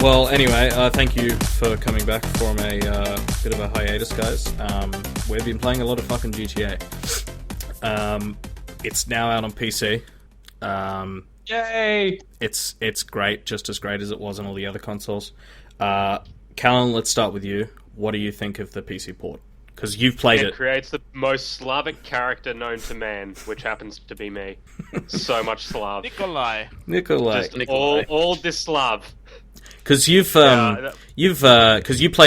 Well, anyway, thank you for coming back from a bit of a hiatus, guys. We've been playing a lot of fucking GTA. It's now out on PC. Yay! It's great, just as great as it was on all the other consoles. Callan, let's start with you. What do you think of the PC port? Because you've played it. It creates the most Slavic character known to man, which happens to be me. So much Slav. Nikolai. Just all this Slav. Because you played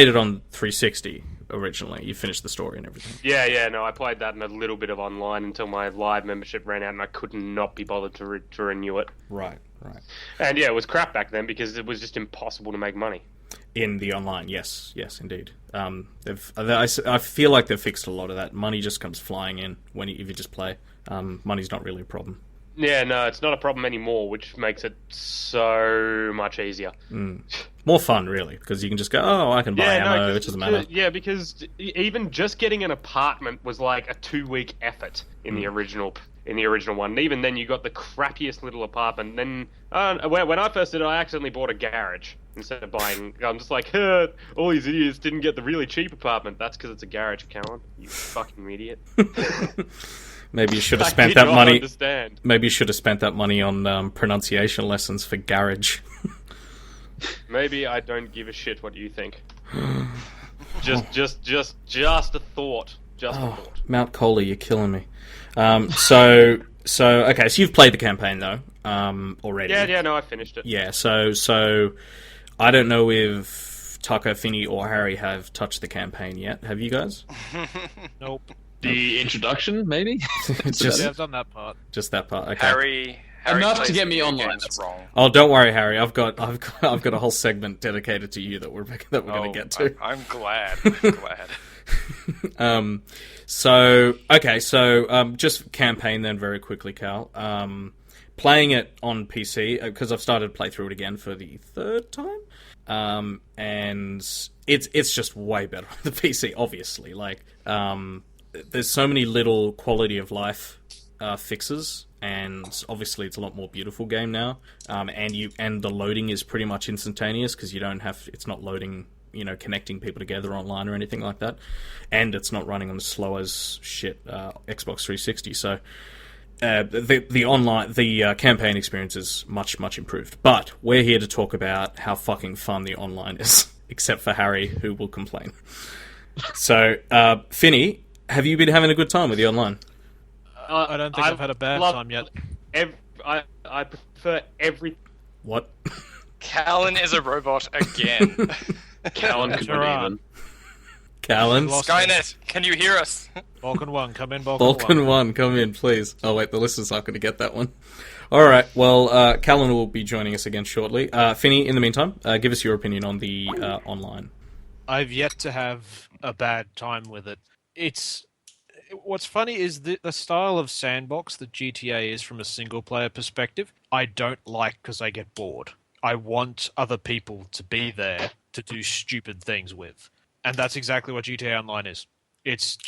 it on 360 originally. You finished the story and everything. Yeah, I played that in a little bit of online until my live membership ran out and I could not be bothered to renew it. Right. And yeah, it was crap back then because it was just impossible to make money. In the online, yes, indeed. I feel like they've fixed a lot of that. Money just comes flying in if you just play. Money's not really a problem. Yeah, no, it's not a problem anymore, which makes it so much easier. More fun, really, because you can just go, I can buy ammo, it doesn't matter. Yeah, because even just getting an apartment was like a 2-week effort in the original one. And even then, you got the crappiest little apartment. Then, when I first did it, I accidentally bought a garage instead of buying. I'm just like, all these idiots didn't get the really cheap apartment. That's because it's a garage, Callan. You fucking idiot. Maybe you should have spent that money. Understand. Maybe you should have spent that money on pronunciation lessons for garage. Maybe I don't give a shit what you think. just a thought. Just a thought. Mount Cola, you're killing me. So you've played the campaign though, already. Yeah, no, I finished it. Yeah, so I don't know if Tucker, Finney, or Harry have touched the campaign yet. Have you guys? Nope. The introduction, maybe? Yeah, I've done that part. Just that part. Okay. Harry enough plays to get me video online. games wrong. Oh, don't worry, Harry. I've got a whole segment dedicated to you that we're going to get to. I'm glad. Just campaign then very quickly, Cal. Playing it on PC because I've started to play through it again for the third time. And it's just way better on the PC, obviously. There's so many little quality of life fixes, and obviously it's a lot more beautiful game now. And the loading is pretty much instantaneous because it's not loading, connecting people together online or anything like that, and it's not running on as slow as shit Xbox 360. So the campaign experience is much improved. But we're here to talk about how fucking fun the online is, except for Harry, who will complain. So, Finney, have you been having a good time with the online? I don't think I've had a bad time yet. I prefer every... What? Callan is a robot again. Callan could not even. Callan? Skynet, can you hear us? Vulcan 1, come in, Vulcan 1, come in, please. Oh, wait, the listeners aren't going to get that one. Alright, well, Callan will be joining us again shortly. Finney, in the meantime, give us your opinion on the online. I've yet to have a bad time with it. What's funny is the style of sandbox that GTA is from a single-player perspective, I don't like because I get bored. I want other people to be there to do stupid things with. And that's exactly what GTA Online is. It's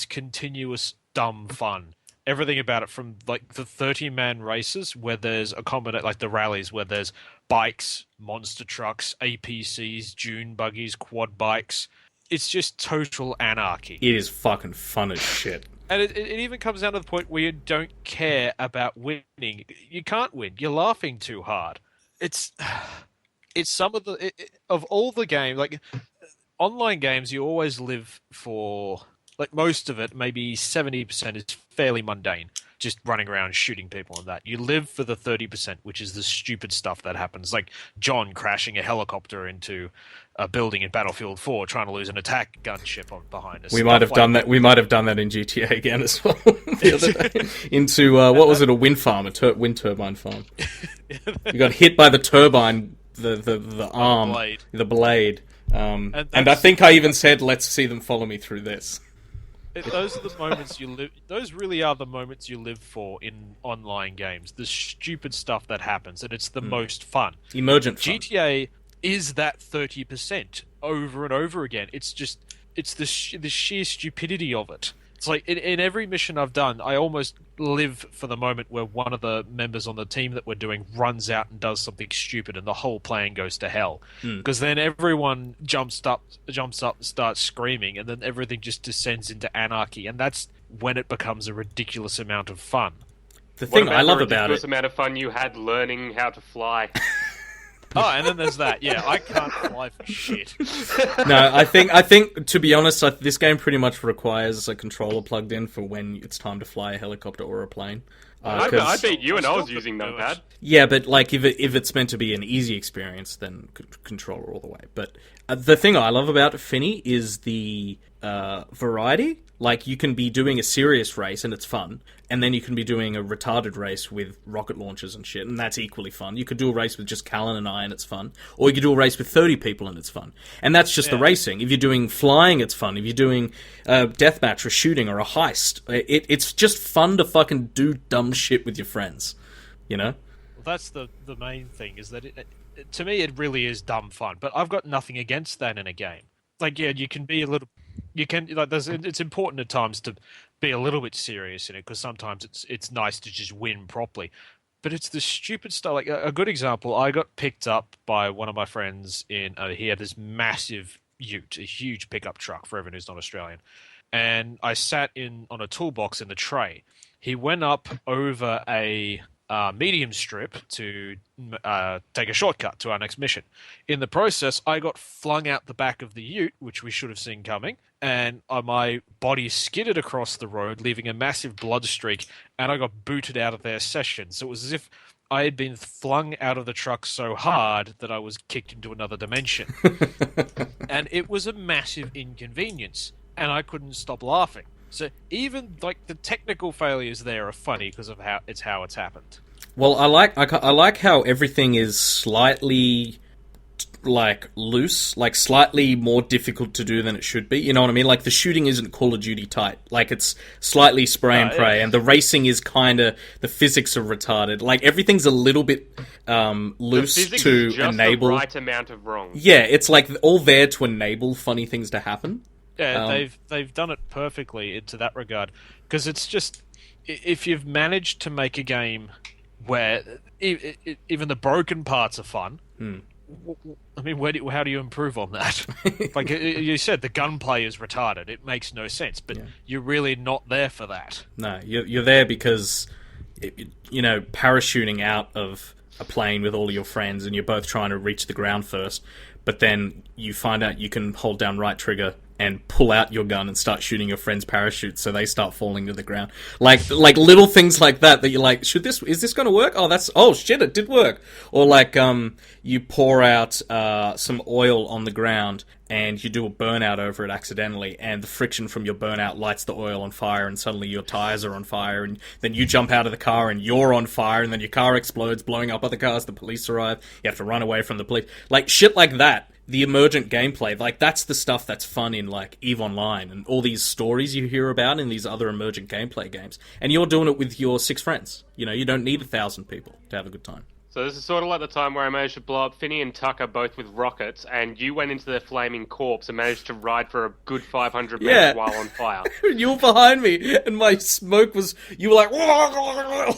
continuous dumb fun. Everything about it, from the 30-man races where there's the rallies where there's bikes, monster trucks, APCs, dune buggies, quad bikes. It's just total anarchy. It is fucking fun as shit. And it even comes down to the point where you don't care about winning. You can't win. You're laughing too hard. It's some of of all the games, online games, you always live for, most of it, maybe 70% is fairly mundane. Just running around shooting people and that. You live for the 30%, which is the stupid stuff that happens. Like John crashing a helicopter into a building in Battlefield 4 trying to lose an attack gunship behind us. We might have done that. We might have done that in GTA again as well the other day. Into what was it? A wind farm, wind turbine farm. You got hit by the turbine, the arm, the blade. And I think I even said, "Let's see them follow me through this." Those are the moments you live. Those really are the moments you live for in online games. The stupid stuff that happens, and it's the most fun. Emergent fun. GTA is that 30% over and over again. It's the sheer stupidity of it. It's like in every mission I've done, I almost live for the moment where one of the members on the team that we're doing runs out and does something stupid and the whole plan goes to hell. Because then everyone jumps up, starts screaming, and then everything just descends into anarchy, and that's when it becomes a ridiculous amount of fun. The thing I love about the it... ridiculous amount of fun you had learning how to fly. Oh, and then there's that. Yeah, I can't fly for shit. No, I think to be honest, this game pretty much requires a controller plugged in for when it's time to fly a helicopter or a plane. I beat you and I was using numpad. Yeah, but like if it's meant to be an easy experience, then controller all the way. But the thing I love about Finny is the variety. Like, you can be doing a serious race and it's fun, and then you can be doing a retarded race with rocket launchers and shit, and that's equally fun. You could do a race with just Callan and I and it's fun, or you could do a race with 30 people and it's fun. And that's just the racing. If you're doing flying, it's fun. If you're doing a deathmatch or shooting or a heist, it's just fun to fucking do dumb shit with your friends, you know? Well, that's the main thing, is that to me it really is dumb fun, but I've got nothing against that in a game. Like, yeah, you can be a little... it's important at times to be a little bit serious in it, because sometimes it's nice to just win properly. But it's the stupid stuff. Like, a good example, I got picked up by one of my friends he had this massive ute, a huge pickup truck for everyone who's not Australian. And I sat on a toolbox in the tray. He went up over a medium strip to take a shortcut to our next mission. In the process, I got flung out the back of the ute, which we should have seen coming, and my body skidded across the road, leaving a massive blood streak, and I got booted out of their session. So it was as if I had been flung out of the truck so hard that I was kicked into another dimension. And it was a massive inconvenience, and I couldn't stop laughing. So even like the technical failures there are funny because of how it's happened. Well, I like how everything is slightly like loose, like slightly more difficult to do than it should be. You know what I mean? Like, the shooting isn't Call of Duty tight. Like, it's slightly spray and pray, and the racing is the physics are retarded. Like, everything's a little bit loose the to is just enable the right amount of wrong. Yeah, it's like all there to enable funny things to happen. Yeah, they've done it perfectly into that regard, because it's just, if you've managed to make a game where even the broken parts are fun, I mean, how do you improve on that? Like you said, the gunplay is retarded. It makes no sense, but you're really not there for that. No, you're there because, parachuting out of a plane with all of your friends, and you're both trying to reach the ground first, but then you find out you can hold down right trigger and pull out your gun and start shooting your friend's parachute, so they start falling to the ground. Like little things like that you're like, is this going to work? Oh shit, it did work. Or like, you pour out some oil on the ground and you do a burnout over it accidentally, and the friction from your burnout lights the oil on fire, and suddenly your tires are on fire, and then you jump out of the car and you're on fire, and then your car explodes, blowing up other cars, the police arrive, you have to run away from the police. Like, shit like that. The emergent gameplay, like, that's the stuff that's fun in, like, EVE Online, and all these stories you hear about in these other emergent gameplay games. And you're doing it with your 6 friends. You don't need 1,000 people to have a good time. So this is sort of like the time where I managed to blow up Finney and Tucker both with rockets, and you went into their flaming corpse and managed to ride for a good 500 meters while on fire. You were behind me, and my smoke was... You were like...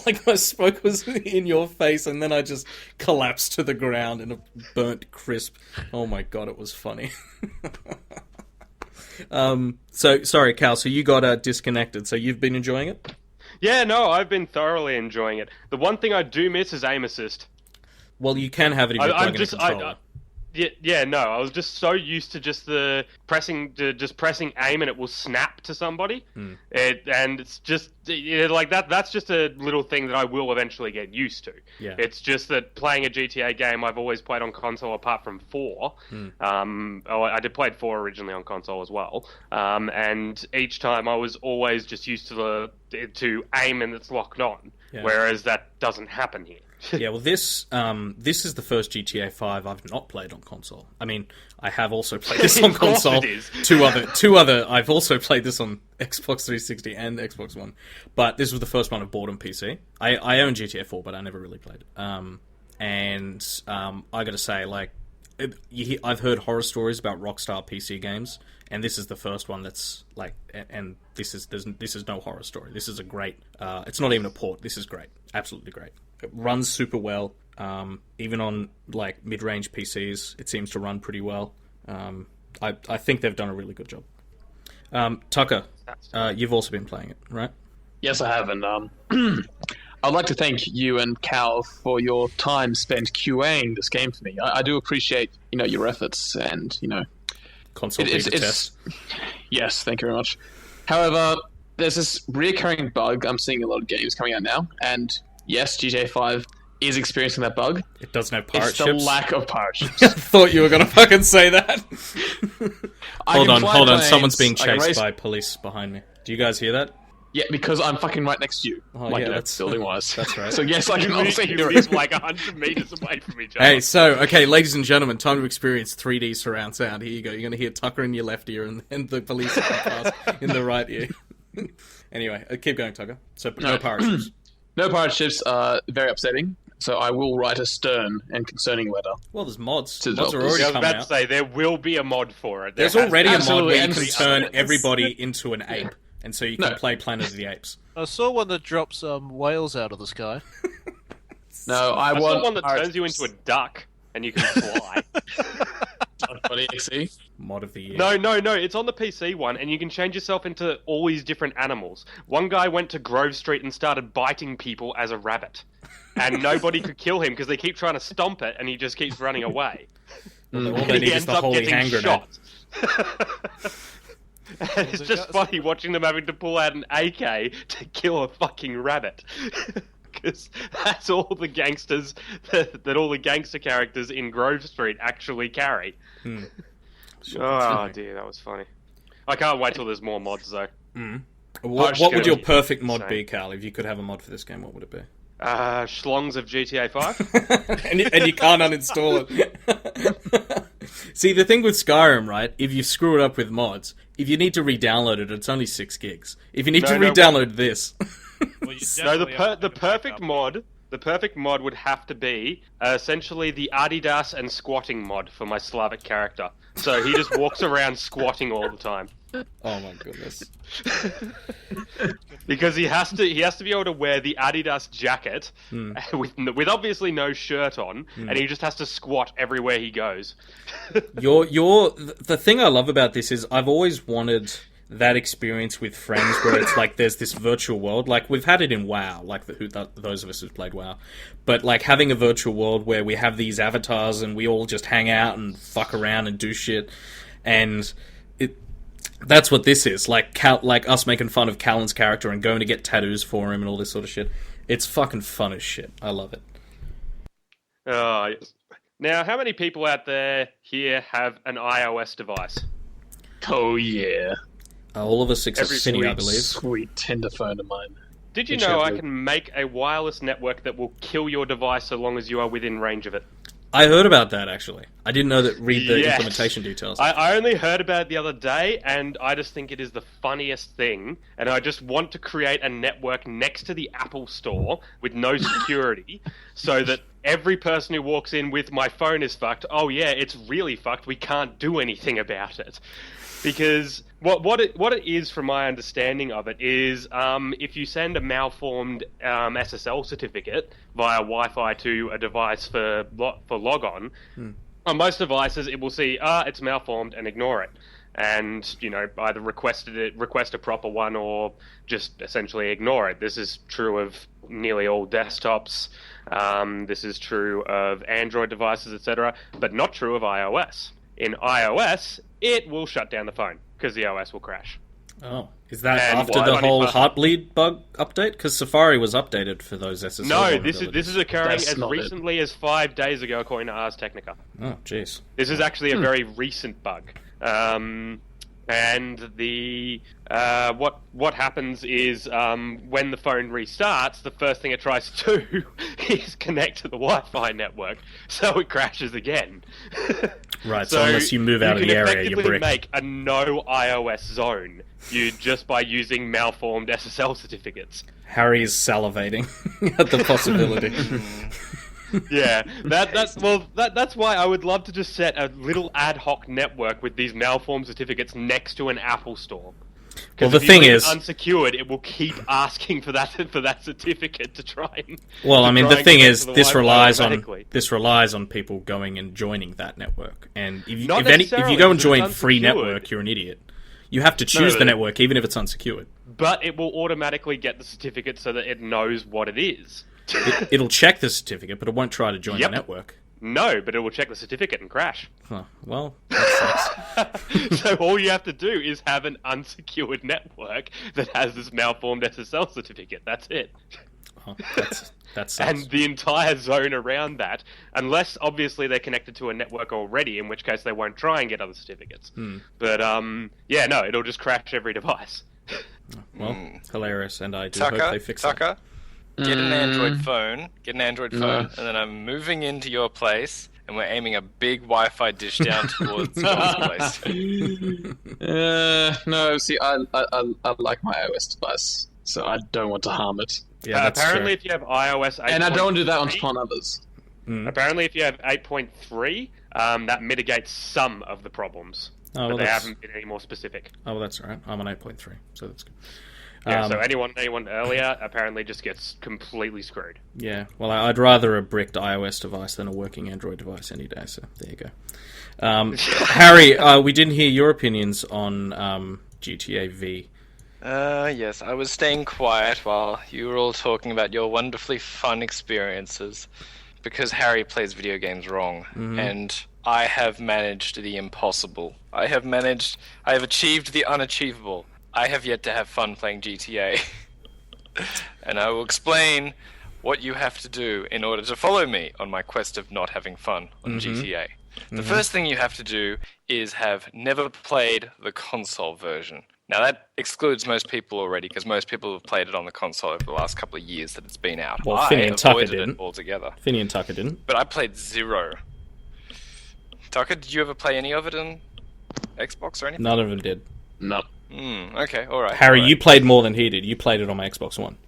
Like, my smoke was in your face, and then I just collapsed to the ground in a burnt crisp. Oh my god, it was funny. So, sorry, Cal, so you got disconnected, so you've been enjoying it? Yeah, no, I've been thoroughly enjoying it. The one thing I do miss is aim assist. Well, you can have it if you're plugging a controller. No, I was just so used to just pressing aim and it will snap to somebody. And it's just like that. That's just a little thing that I will eventually get used to. Yeah. It's just that playing a GTA game, I've always played on console apart from 4. I did play 4 originally on console as well. And each time I was always just used to aim and it's locked on. Yeah. Whereas that doesn't happen here. Yeah, well, this is the first GTA 5 I've not played on console. I mean, I have also played this on console. Two other. I've also played this on Xbox 360 and Xbox One, but this was the first one I've bought on PC. I own GTA 4, but I never really played it. I got to say, like, I've heard horror stories about Rockstar PC games, and this is the first one that's like, and this is no horror story. This is a great. It's not even a port. This is great, absolutely great. It runs super well. Even on like mid-range PCs, it seems to run pretty well. I think they've done a really good job. Tucker, you've also been playing it, right? Yes, I have, and I'd like to thank you and Cal for your time spent QAing this game for me. I do appreciate, your efforts and, Console beta test. Yes, thank you very much. However, there's this reoccurring bug I'm seeing in a lot of games coming out now, and yes, GTA 5 is experiencing that bug. It doesn't have pirate it's ships. It's the lack of pirate ships. I thought you were going to fucking say that. Hold on. Planes, Someone's being chased by police behind me. Do you guys hear that? Yeah, because I'm fucking right next to you. Oh, yeah, that's building-wise. That's right. So yes, I can also hear He's it. like 100 meters away from each other. Hey, okay, ladies and gentlemen, time to experience 3D surround sound. Here you go. You're going to hear Tucker in your left ear and the police pass in the right ear. Anyway, keep going, Tucker. So, no pirate ships. No pirate ships are very upsetting. So I will write a stern and concerning letter. Well, there's mods. To Mods are developers. already I was coming about out. to say, there will be a mod for it. There's already a mod absolutely, where you and can it's- turn everybody into an ape. And so you can No. play Planet of the Apes. I saw one that drops whales out of the sky. No, I I want saw one that pirate turns you ships. into a duck and you can fly. Funny, XE. Mod of the year. No, it's on the PC one, and you can change yourself into all these different animals. One guy went to Grove Street and started biting people as a rabbit. And nobody could kill him because they keep trying to stomp it, and he just keeps running away. All they And need he is ends the up holy getting hand grenade. shot. And it's just funny watching them having to pull out an AK to kill a fucking rabbit. Because that's all the gangsters that all the gangster characters in Grove Street actually carry. Oh dear, that was funny. I can't wait till there's more mods though. What just would gonna your be perfect mod insane. be, Carl? If you could have a mod for this game, what would it be? Schlongs of GTA 5. and you can't uninstall it. See, the thing with Skyrim, right? If you screw it up with mods, if you need to re-download it, it's only 6 gigs. If you need to No, re-download this, Well, you No, definitely have the to perfect back up. mod. The perfect mod would have to be essentially the Adidas and squatting mod for my Slavic character. So he just walks around squatting all the time. oh my goodness. Because he has to be able to wear the Adidas jacket with obviously no shirt on, and he just has to squat everywhere he goes. The thing I love about this is I've always wanted that experience with friends where it's like there's this virtual world. Like we've had it in WoW, like those of us who've played WoW, but like having a virtual world where we have these avatars and we all just hang out and fuck around and do shit, and that's what this is. Like us making fun of Callan's character and going to get tattoos for him and all this sort of shit. It's fucking fun as shit. I love it. Oh, yes. Now, how many people out there here have an iOS device? Oh yeah. All of us except Cinny, I believe. Sweet tender phone of mine. Did you Which know have I the- can make a wireless network that will kill your device so long as you are within range of it? I heard about that, actually. I didn't know that. Read the Yes. implementation details. I only heard about it the other day, and I just think it is the funniest thing, and I just want to create a network next to the Apple Store with no security, so that every person who walks in with my phone is fucked. Oh yeah, it's really fucked. We can't do anything about it. Because what it is, from my understanding of it, is if you send a malformed SSL certificate via Wi-Fi to a device for logon, on most devices it will see it's malformed and ignore it, and either request a proper one or just essentially ignore it. This is true of nearly all desktops. This is true of Android devices, etc., but not true of iOS. In iOS, it will shut down the phone because the OS will crash. Oh, is that And after what? the whole Funny- Heartbleed bug update? Because Safari was updated for those SSL No, this vulnerabilities. is occurring That's as not it. recently as 5 days ago, according to Ars Technica. Oh, jeez. This is actually a very recent bug. And the what happens is when the phone restarts, the first thing it tries to do is connect to the Wi-Fi network, so it crashes again. Right, so unless you move out of the area, you you can brick. effectively make a no iOS zone just by using malformed SSL certificates. Harry is salivating at the possibility. Yeah, that's why I would love to just set a little ad hoc network with these malformed certificates next to an Apple store. Well, the if you thing leave is, it unsecured, it will keep asking for that certificate to try and. well, I mean, the thing is, this relies on automatically. people going and joining that network. And if Not you go necessarily, and because join it's free unsecured. network, you're an idiot. You have to choose the network, even if it's unsecured. But it will automatically get the certificate so that it knows what it is. It'll check the certificate, but it won't try to join the network. No, but it will check the certificate and crash. Huh, well, that sucks. So all you have to do is have an unsecured network that has this malformed SSL certificate. That's it. Well, that sucks. And the entire zone around that, unless obviously they're connected to a network already, in which case they won't try and get other certificates. But yeah, no, it'll just crash every device. Well, hilarious, and I do hope they fix it. Tucker, get an Android phone, and then I'm moving into your place, and we're aiming a big Wi-Fi dish down towards John's place. No, see, I like my iOS device, so I don't want to harm it. Yeah, that's apparently, true. if you have iOS 8.3... And I don't want to do that on others. Apparently, if you have 8.3, that mitigates some of the problems. Oh, but they haven't been any more specific. Oh, well, that's all right. I'm on 8.3, so that's good. Yeah, so anyone earlier apparently just gets completely screwed. Yeah, well, I'd rather a bricked iOS device than a working Android device any day, so there you go. Harry, we didn't hear your opinions on GTA V. Yes, I was staying quiet while you were all talking about your wonderfully fun experiences, because Harry plays video games wrong, and I have managed the impossible. I have achieved the unachievable. I have yet to have fun playing GTA. And I will explain what you have to do in order to follow me on my quest of not having fun on GTA. The first thing you have to do is have never played the console version. Now that excludes most people already, because most people have played it on the console over the last couple of years that it's been out. Well, Finney and Tucker avoided didn't. it altogether. Finney and Tucker didn't. But I played zero. Tucker, did you ever play any of it on Xbox or anything? None of them did. No. Okay, alright. Harry, you played more than he did. You played it on my Xbox One.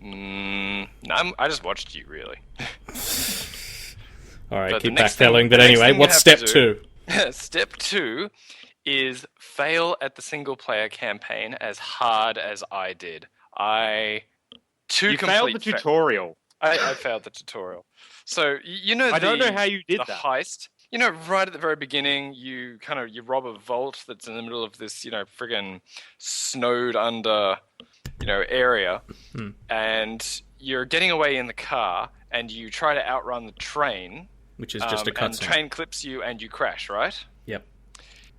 No, I just watched you, really. Alright, But keep the next backpedaling, thing- but the next anyway, thing you what's have step to 2? Step 2 is fail at the single-player campaign as hard as I did. You failed the tutorial. I failed the tutorial. So, you know I don't know how you did the that. heist. You know, right at the very beginning, you rob a vault that's in the middle of this, friggin' snowed under, area, and you're getting away in the car, and you try to outrun the train, Which is just a and the cutscene. train clips you, and you crash, right? Yep.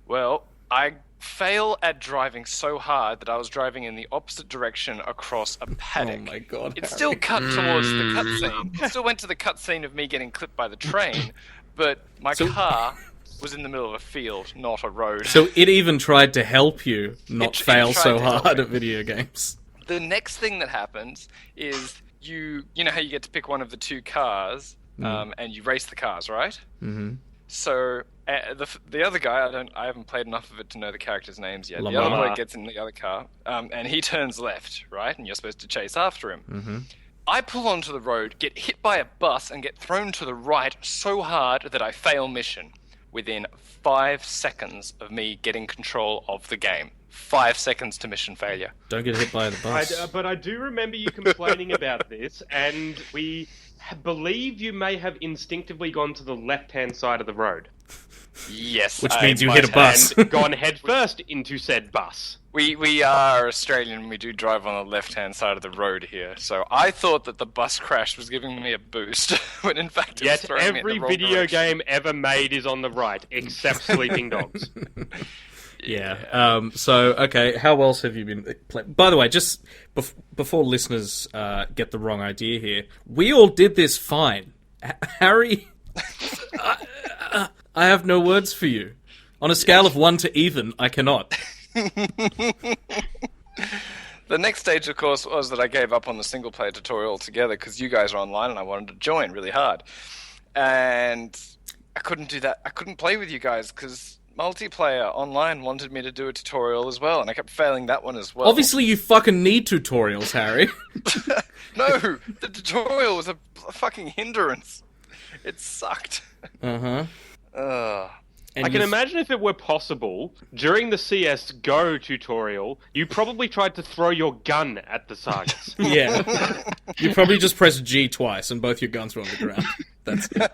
Well, I fail at driving so hard that I was driving in the opposite direction across a paddock. Oh my god, It still cut towards the cutscene. It still went to the cutscene of me getting clipped by the train, but my car was in the middle of a field, not a road. So it even tried to help you not It fail tried so to help hard me. at video games. The next thing that happens is you know how you get to pick one of the two cars, and you race the cars, right? Mm-hmm. So the other guy, I haven't played enough of it to know the characters' names yet. The Lamar. other boy gets in the other car, and he turns left, right? And you're supposed to chase after him. Mm-hmm. I pull onto the road, get hit by a bus, and get thrown to the right so hard that I fail mission within 5 seconds of me getting control of the game. 5 seconds to mission failure. Don't get hit by the bus. But I do remember you complaining about this, and we believe you may have instinctively gone to the left-hand side of the road. Yes, Which I means you might hit a bus. have. And gone headfirst into said bus. We are Australian. We do drive on the left-hand side of the road here. So I thought that the bus crash was giving me a boost, when in fact it was Yet throwing me in every the wrong video direction. game ever made is on the right, except Sleeping Dogs. Yeah. So, okay, how else have you been playing? By the way, just before listeners get the wrong idea here, we all did this fine. Harry, I have no words for you. On a scale of 1 to even, I cannot. The next stage, of course, was that I gave up on the single-player tutorial altogether because you guys are online and I wanted to join really hard. And I couldn't do that. I couldn't play with you guys because multiplayer online wanted me to do a tutorial as well, and I kept failing that one as well. Obviously, you fucking need tutorials, Harry. No, the tutorial was a fucking hindrance. It sucked. Uh-huh. I can imagine if it were possible, during the CSGO tutorial, you probably tried to throw your gun at the Sagas. Yeah. You probably just pressed G twice and both your guns were on the ground. That's it.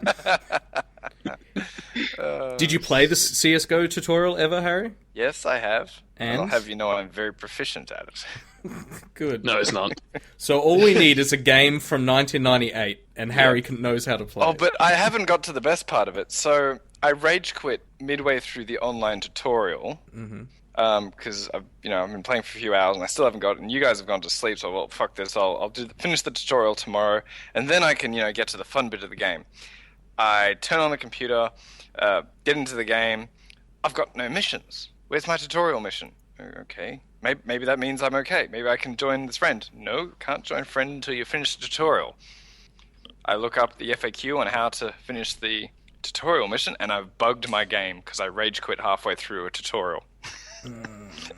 Did you play the CSGO tutorial ever, Harry? Yes, I have. And? I'll have you know I'm very proficient at it. Good. No, it's not. So all we need is a game from 1998, and Harry knows how to play. Oh, but I haven't got to the best part of it. So I rage quit midway through the online tutorial because I've been playing for a few hours and I still haven't got it. And you guys have gone to sleep, so well, fuck this. I'll finish the tutorial tomorrow, and then I can get to the fun bit of the game. I turn on the computer, get into the game. I've got no missions. Where's my tutorial mission? Okay. Maybe that means I'm okay. Maybe I can join this friend. No, can't join friend until you finish the tutorial. I look up the FAQ on how to finish the tutorial mission, and I've bugged my game because I rage quit halfway through a tutorial.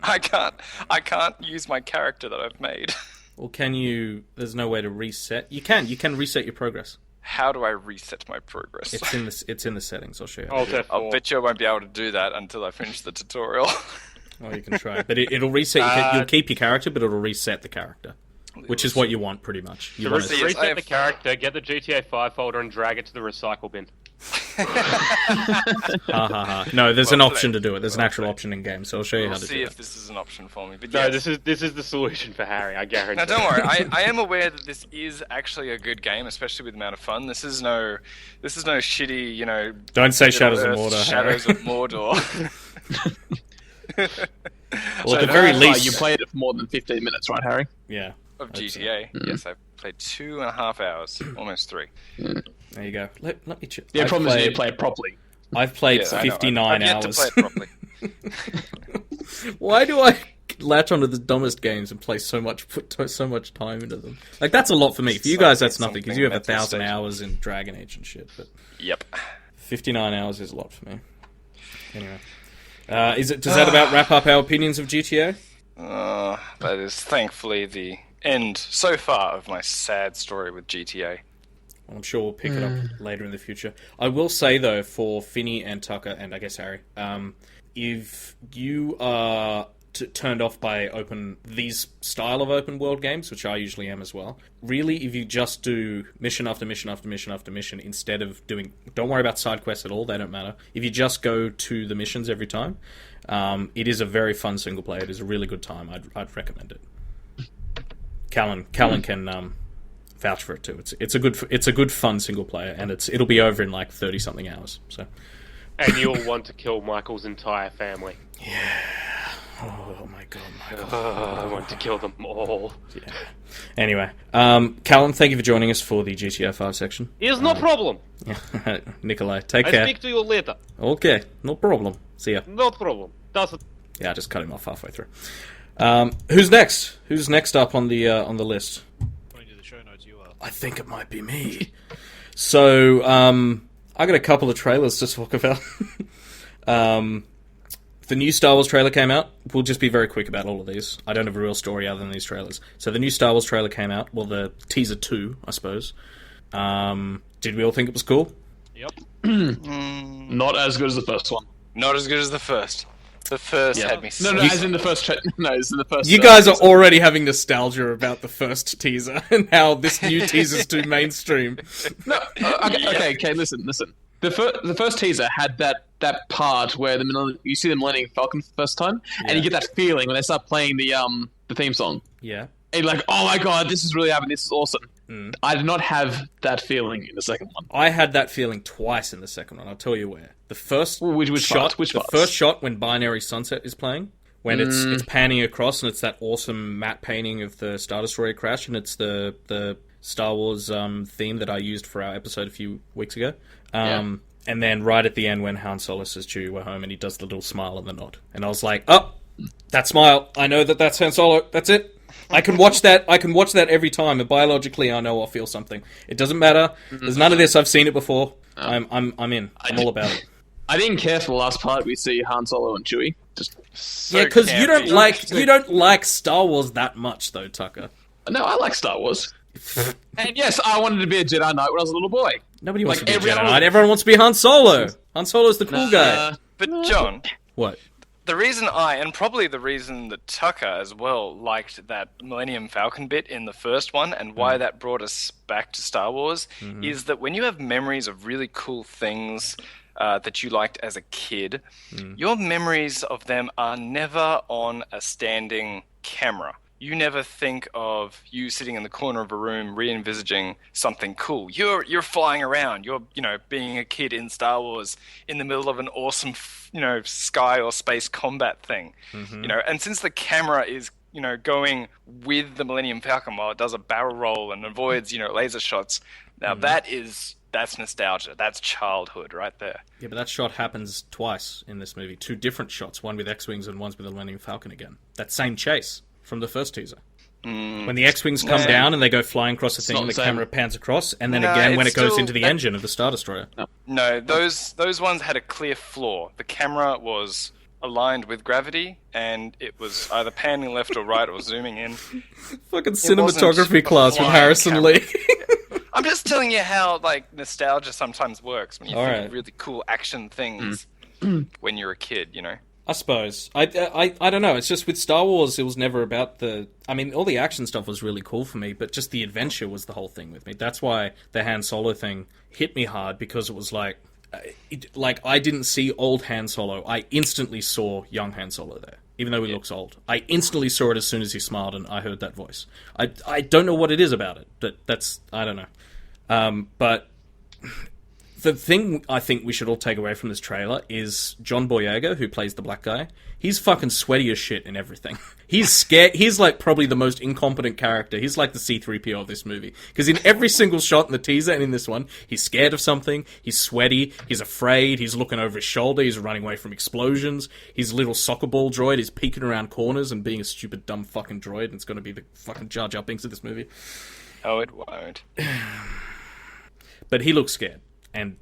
I can't use my character that I've made. Well, can you... There's no way to reset... You can reset your progress. How do I reset my progress? It's in the settings. I'll show you. I'll bet you I won't be able to do that until I finish the tutorial. Well, you can try. But it'll reset... You'll keep your character, but it'll reset the character. Which is what you want, pretty much. To reset the character, get the GTA 5 folder and drag it to the recycle bin. No, there's an option to do it. There's an actual option in game, so I'll show you how to do it. We'll see if this is an option for me. But no, this is the solution for Harry, I guarantee. Now, don't worry. I am aware that this is actually a good game, especially with the amount of fun. This is no shitty, Don't say Shadows of Mordor. Shadows of Mordor. Well, at the very least, you played it for more than 15 minutes, right, Harry? Yeah. Of GTA, yes, I played 2.5 hours, almost 3. There you go. Let me check. The problem is you play it properly. I've played 59 I've hours. yet to play it properly. Why do I latch onto the dumbest games and put so much time into them? Like, that's a lot for me. For you guys, that's nothing, because you have 1,000 hours in Dragon Age and shit. But yep. 59 hours is a lot for me. Anyway. Does that about wrap up our opinions of GTA? That is thankfully the end, so far, of my sad story with GTA. Well, I'm sure we'll pick it up later in the future. I will say, though, for Finney and Tucker, and I guess Harry, if you are turned off by these style of open world games, which I usually am as well, really, if you just do mission after mission after mission after mission, instead of don't worry about side quests at all, they don't matter. If you just go to the missions every time, it is a very fun single player. It is a really good time. I'd recommend it. Callan can vouch for it too. It's a good fun single player, and it'll be over in like 30 something hours. So, and you'll want to kill Michael's entire family. Yeah. Oh my god, Michael. I want to kill them all. Yeah. Anyway, Callan, thank you for joining us for the GTA 5 section. It's no problem. Nikolai, take care. I speak to you later. Okay, no problem. See ya. No problem. Yeah, I just cut him off halfway through. Who's next? Who's next up on the list? According to the show notes, you are. I think it might be me. So, I got a couple of trailers to talk about. The new Star Wars trailer came out. We'll just be very quick about all of these. I don't have a real story other than these trailers. So the new Star Wars trailer came out. Well, the teaser 2, I suppose. Did we all think it was cool? Yep. Not as good as the first one. Not as good as the first. The first had me. No, as in the first. As in the first. You guys are already having nostalgia about the first teaser and how this new teaser's too mainstream. No, okay. Listen. The first teaser had that part where you see the Millennium Falcon for the first time, and you get that feeling when they start playing the theme song. Yeah. And you're like, oh my god, this is really happening. This is awesome. I did not have that feeling in the second one. I had that feeling twice in the second one. I'll tell you where. The first which shot, Which the first shot when Binary Sunset is playing, when it's panning across and it's that awesome matte painting of the Star Destroyer crash, and it's the Star Wars theme that I used for our episode a few weeks ago. And then right at the end when Han Solo says Chewie, we're home, and he does the little smile and the nod. And I was like, oh, that smile. I know that's Han Solo. That's it. I can watch that every time, and biologically I know I'll feel something. It doesn't matter. There's none of this. I've seen it before. I'm in. I'm all about it. I didn't care for the last part. We see Han Solo and Chewie. Yeah, because you don't like Star Wars that much, though, Tucker. No, I like Star Wars. And yes, I wanted to be a Jedi Knight when I was a little boy. Nobody wants Like to be a every Jedi other- Knight. Everyone wants to be Han Solo. Han Solo's the cool guy. But John, What? the reason and probably the reason that Tucker as well liked that Millennium Falcon bit in the first one and why that brought us back to Star Wars is that when you have memories of really cool things that you liked as a kid, your memories of them are never on a standing camera. You never think of you sitting in the corner of a room re-envisaging something cool. You're flying around. You're being a kid in Star Wars in the middle of an awesome sky or space combat thing. And since the camera is going with the Millennium Falcon while it does a barrel roll and avoids laser shots, now that's nostalgia. That's childhood right there. Yeah, but that shot happens twice in this movie. 2 different shots, one with X-Wings and one's with the Millennium Falcon again. That same chase from the first teaser. When the X-Wings come down and they go flying across the thing and the camera pans across, and then again when it goes into the engine of the Star Destroyer. No, those ones had a clear flaw. The camera was aligned with gravity, and it was either panning left or right or zooming in. Fucking cinematography class with Harrison Lee. I'm just telling you how nostalgia sometimes works when you think of really cool action things when you're a kid, I suppose. I don't know. It's just with Star Wars, it was never about all the action stuff was really cool for me, but just the adventure was the whole thing with me. That's why the Han Solo thing hit me hard, because it was like I didn't see old Han Solo. I instantly saw young Han Solo there, even though he looks old. I instantly saw it as soon as he smiled and I heard that voice. I don't know what it is about it, but I don't know. But the thing I think we should all take away from this trailer is John Boyega, who plays the black guy. He's fucking sweaty as shit in everything. He's scared. He's probably the most incompetent character. He's like the C-3PO of this movie. Because in every single shot in the teaser and in this one, he's scared of something, he's sweaty, he's afraid, he's looking over his shoulder, he's running away from explosions, his little soccer ball droid is peeking around corners and being a stupid, dumb fucking droid, and it's going to be the fucking Jar Jar Binks of this movie. Oh, it won't. But he looks scared. And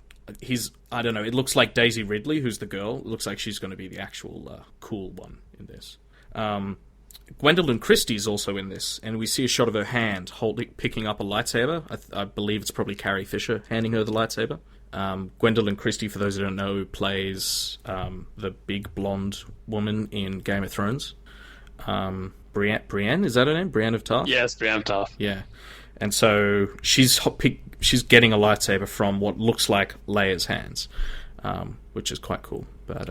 I don't know, it looks like Daisy Ridley, who's the girl. It looks like she's going to be the actual cool one in this. Gwendolyn Christie's also in this, and we see a shot of her hand picking up a lightsaber. I believe it's probably Carrie Fisher handing her the lightsaber. Gwendolyn Christie, for those who don't know, plays the big blonde woman in Game of Thrones. Brienne, is that her name? Brienne of Tarth? Yes, Brienne of Tarth. Yeah. And so she's getting a lightsaber from what looks like Leia's hands, which is quite cool. But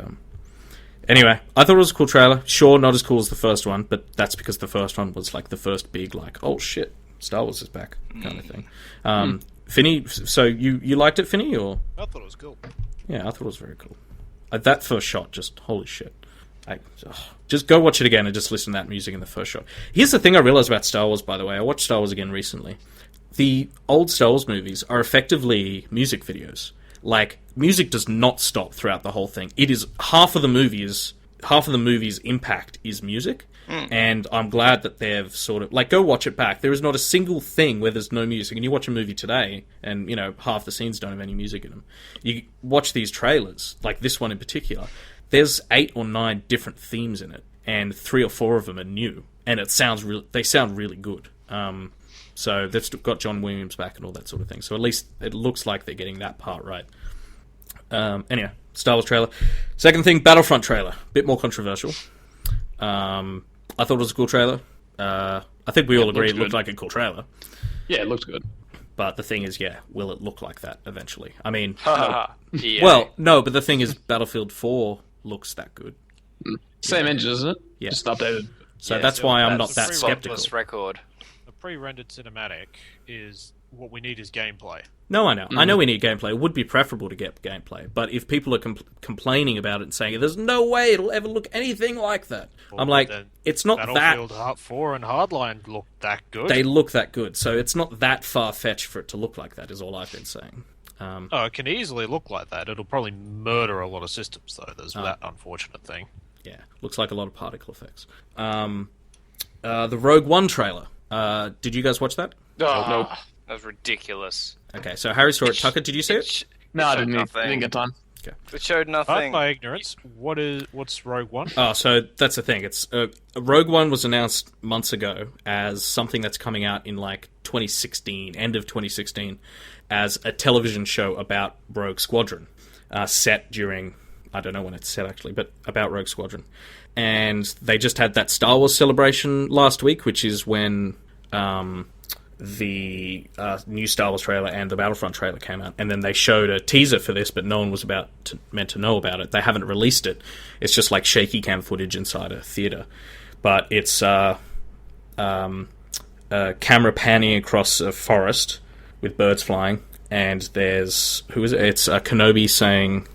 anyway, I thought it was a cool trailer. Sure, not as cool as the first one, but that's because the first one was the first big oh shit, Star Wars is back kind of thing. Finney, so you liked it, Finney, or? I thought it was cool. Yeah, I thought it was very cool. That first shot, just holy shit. Just go watch it again and just listen to that music in the first shot. Here's the thing I realized about Star Wars, by the way. I watched Star Wars again recently. The old Star Wars movies are effectively music videos. Music does not stop throughout the whole thing. It is half of the movie's impact is music, and I'm glad that they've sort of go watch it back. There is not a single thing where there's no music. And you watch a movie today, and half the scenes don't have any music in them. You watch these trailers, like this one in particular. There's 8 or 9 different themes in it, and 3 or 4 of them are new, and they sound really good. So they've got John Williams back and all that sort of thing. So at least it looks like they're getting that part right. Anyway, Star Wars trailer. Second thing, Battlefront trailer. Bit more controversial. I thought it was a cool trailer. I think we all agree it looked like a cool trailer. Yeah, it looked good. But the thing is, will it look like that eventually? I mean, Yeah. well, no, but the thing is, Battlefield 4 looks that good. Same engine, isn't it? Yeah. Just updated. So that's why I'm not that skeptical. Record. The pre-rendered cinematic is what we need is gameplay. No, I know. I know we need gameplay. It would be preferable to get gameplay. But if people are complaining about it and saying, there's no way it'll ever look anything like that, I'm like, it's not that... Battlefield 4 and Hardline look that good. They look that good. So it's not that far-fetched for it to look like that, is all I've been saying. It can easily look like that. It'll probably murder a lot of systems, though. There's that unfortunate thing. Yeah, looks like a lot of particle effects. The Rogue One trailer. Did you guys watch that? Nope. That was ridiculous. Okay, so Harry saw it. Tucker, did you see it? No, I didn't get time. It showed Pardon nothing. my ignorance. What's Rogue One? Oh, so that's the thing. It's Rogue One was announced months ago as something that's coming out in like 2016, end of 2016, as a television show about Rogue Squadron, set during, I don't know when it's set actually, but about Rogue Squadron. And they just had that Star Wars celebration last week, which is when the new Star Wars trailer and the Battlefront trailer came out, and then they showed a teaser for this, but no one was meant to know about it. They haven't released it. It's just like shaky cam footage inside a theater, but it's camera panning across a forest with birds flying, and there's It's Kenobi saying,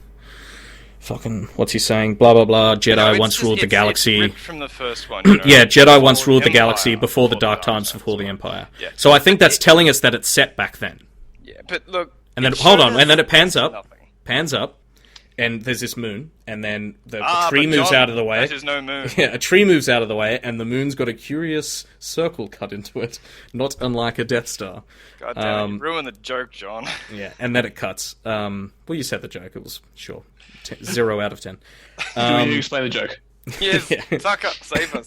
"Fucking what's he saying? Blah blah blah. Jedi once ruled the galaxy." It's ripped from the first one. Yeah, Jedi once ruled the Empire, galaxy before the dark times, before the well. Empire. Yeah. So I think that's telling us that it's set back then. Yeah, but look. And then and then it pans up, and there's this moon, and then the tree moves out of the way. There's no moon. Yeah, a tree moves out of the way, and the moon's got a curious circle cut into it, not unlike a Death Star. God damn it, you ruined the joke, John. Yeah, and then it cuts. Well, you said the joke. It was, sure, 0 out of 10. Do we need to explain the joke? Yes, fuck up, save us.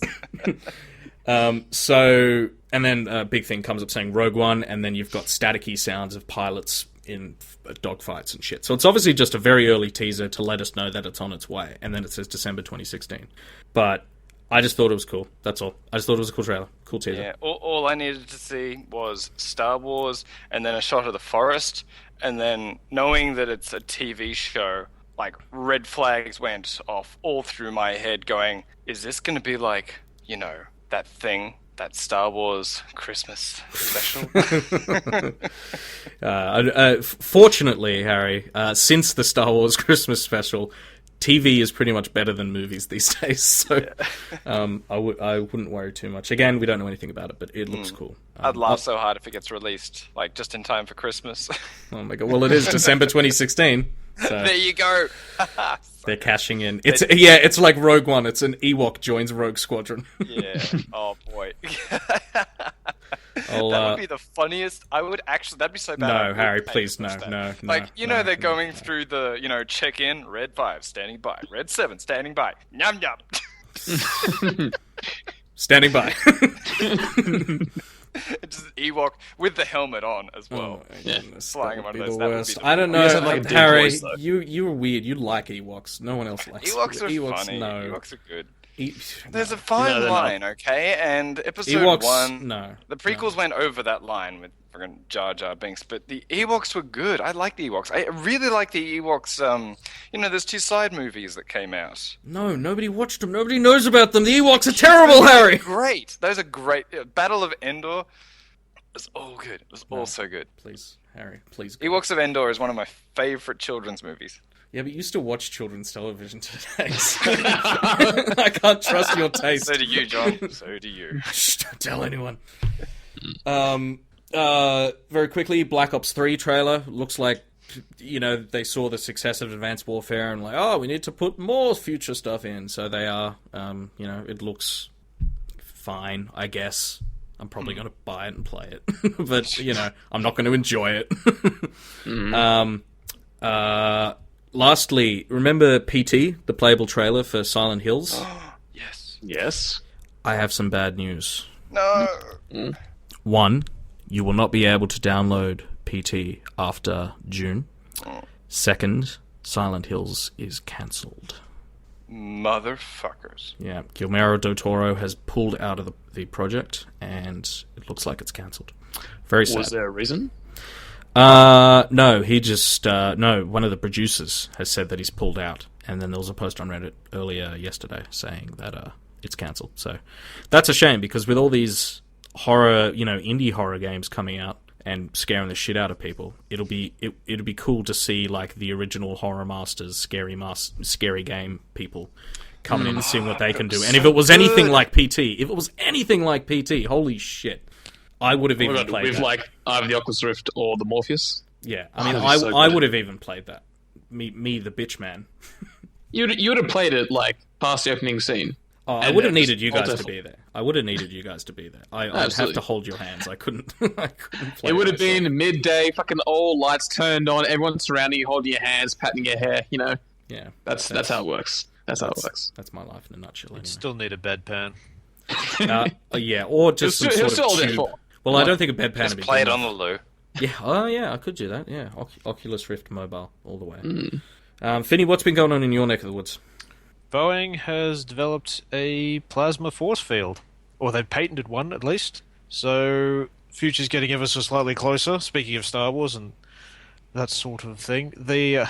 So, and then a big thing comes up saying Rogue One, and then you've got staticky sounds of pilots in dogfights and shit. So it's obviously just a very early teaser to let us know that it's on its way, and then it says December 2016. But I just thought it was cool. That's all. I just thought it was a cool trailer. Cool teaser. Yeah, all I needed to see was Star Wars, and then a shot of the forest, and then knowing that it's a TV show, like, red flags went off all through my head going, is this going to be like, you know, that thing, that Star Wars Christmas special? Fortunately, Harry, since the Star Wars Christmas special, TV is pretty much better than movies these days, so I wouldn't worry too much. Again, we don't know anything about it, but it looks cool. I'd laugh so hard if it gets released, like, just in time for Christmas. Oh my god, well, it is December 2016. So There you go. they're cashing in. It's like Rogue One. It's an Ewok joins Rogue Squadron. Yeah. Oh boy. That I'll, would be the funniest. I would actually. That'd be so bad. I No, would Harry, pay please, to watch no, that. no, Like, you know, no, they're no, going through the, check in, red 5, standing by, red 7, standing by, yum yum. Standing by. It's just an Ewok with the helmet on as well. Oh, my goodness, Flying that would one be of the those, that would worst. be the I don't know, You guys have, like, a deep Harry. voice, though. You were weird. You like Ewoks. No one else likes Ewoks are Ewoks. funny. No. Ewoks are good. E- There's no. a fine No, they're line, okay? And episode Ewoks. 1, No. the prequels went over that line with fucking Jar Jar Binks, but the Ewoks were good. I like the Ewoks. I really like the Ewoks. There's 2 side movies that came out. No, nobody watched them. Nobody knows about them. The Ewoks are terrible, Harry. Great. Those are great. Battle of Endor was all good. It was all so good. Please, Harry, please. Ewoks of Endor is one of my favorite children's movies. Yeah, but you still watch children's television today. So I can't trust your taste. So do you, John. So do you. Shh, don't tell anyone. Very quickly, Black Ops 3 trailer. Looks like, they saw the success of Advanced Warfare and we need to put more future stuff in. So they are, it looks fine, I guess. I'm probably going to buy it and play it. But, I'm not going to enjoy it. Lastly, remember PT, the playable trailer for Silent Hills? Yes. Yes. I have some bad news. No. 1, you will not be able to download PT after June. 2nd, Silent Hills is cancelled. Motherfuckers. Yeah, Guillermo del Toro has pulled out of the project, and it looks like it's cancelled. Very sad. Was there a reason? No, he just... one of the producers has said that he's pulled out, and then there was a post on Reddit earlier yesterday saying that it's cancelled. So that's a shame, because with all these horror, indie horror games coming out and scaring the shit out of people, it'll be cool to see, like, the original Horror Masters, scary game people coming in and seeing what they can do. And if it was anything like PT, holy shit, I would have even played that. Like either the Oculus Rift or the Morpheus. Yeah, I mean, That'd be so I good. would have even played that. Me, the bitch man. You would have played it, like, past the opening scene. Oh, I would have needed you guys to be there. I'd have to hold your hands. I couldn't. I couldn't play. It would have been midday, fucking all lights turned on, everyone surrounding you, holding your hands, patting your hair. You know. Yeah, that's how it works. That's how it works. That's my life in a nutshell. Anyway. You'd still need a bedpan. Yeah, or just some sort of tube. Well, I don't think a bedpan would be play it on the loo. Yeah, I could do that. Yeah, Oculus Rift Mobile all the way. Finny, what's been going on in your neck of the woods? Boeing has developed a plasma force field, or they've patented one at least. So, future's getting ever so slightly closer. Speaking of Star Wars and that sort of thing, the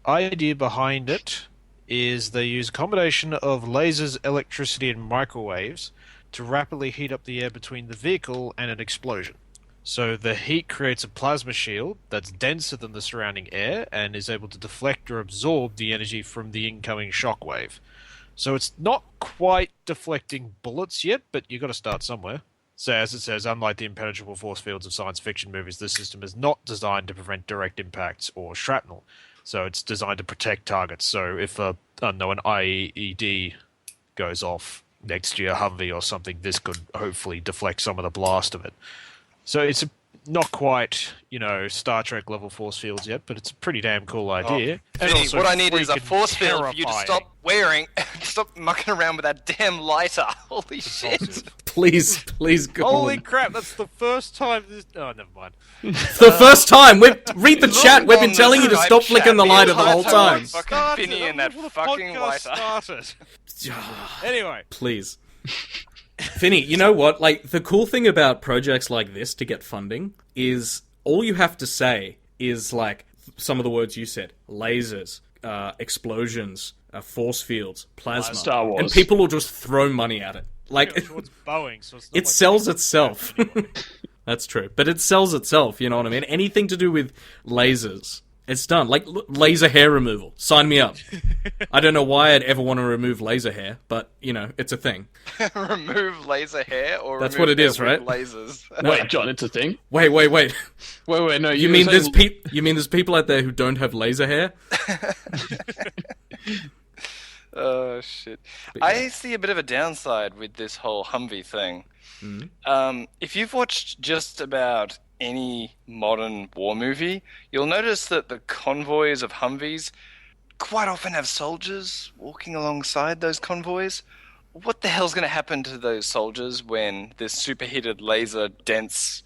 idea behind it is they use a combination of lasers, electricity, and microwaves to rapidly heat up the air between the vehicle and an explosion. So the heat creates a plasma shield that's denser than the surrounding air and is able to deflect or absorb the energy from the incoming shockwave. So it's not quite deflecting bullets yet, but you've got to start somewhere. So as it says, unlike the impenetrable force fields of science fiction movies, this system is not designed to prevent direct impacts or shrapnel. So it's designed to protect targets. So if an IED goes off next to your Humvee or something, this could hopefully deflect some of the blast of it. So it's not quite, Star Trek level force fields yet, but it's a pretty damn cool idea. Vinny, what I need is a force field for you to stop mucking around with that damn lighter. Holy shit. Please go Holy on. crap, that's the first time this... Oh, never mind. The first time! Read the chat! We've been telling you to stop flicking the lighter the whole time. Fucking Finny and that fucking lighter. Anyway. Please. Finny, you know what? Like, the cool thing about projects like this to get funding is all you have to say is, like, some of the words you said. Lasers, explosions, force fields, plasma. Star Wars. And people will just throw money at it. Like, It's Boeing, so it's not it sells itself. That's true. But it sells itself, you know what I mean? Anything to do with lasers. It's done. Like, laser hair removal. Sign me up. I don't know why I'd ever want to remove laser hair, but, it's a thing. Remove laser hair or That's remove what it is, hair right? with lasers? Wait, John, it's a thing? Wait. Wait, no. You mean there's people out there who don't have laser hair? Oh, shit. I see a bit of a downside with this whole Humvee thing. Mm-hmm. If you've watched just about any modern war movie, you'll notice that the convoys of Humvees quite often have soldiers walking alongside those convoys. What the hell's going to happen to those soldiers when this superheated laser dense,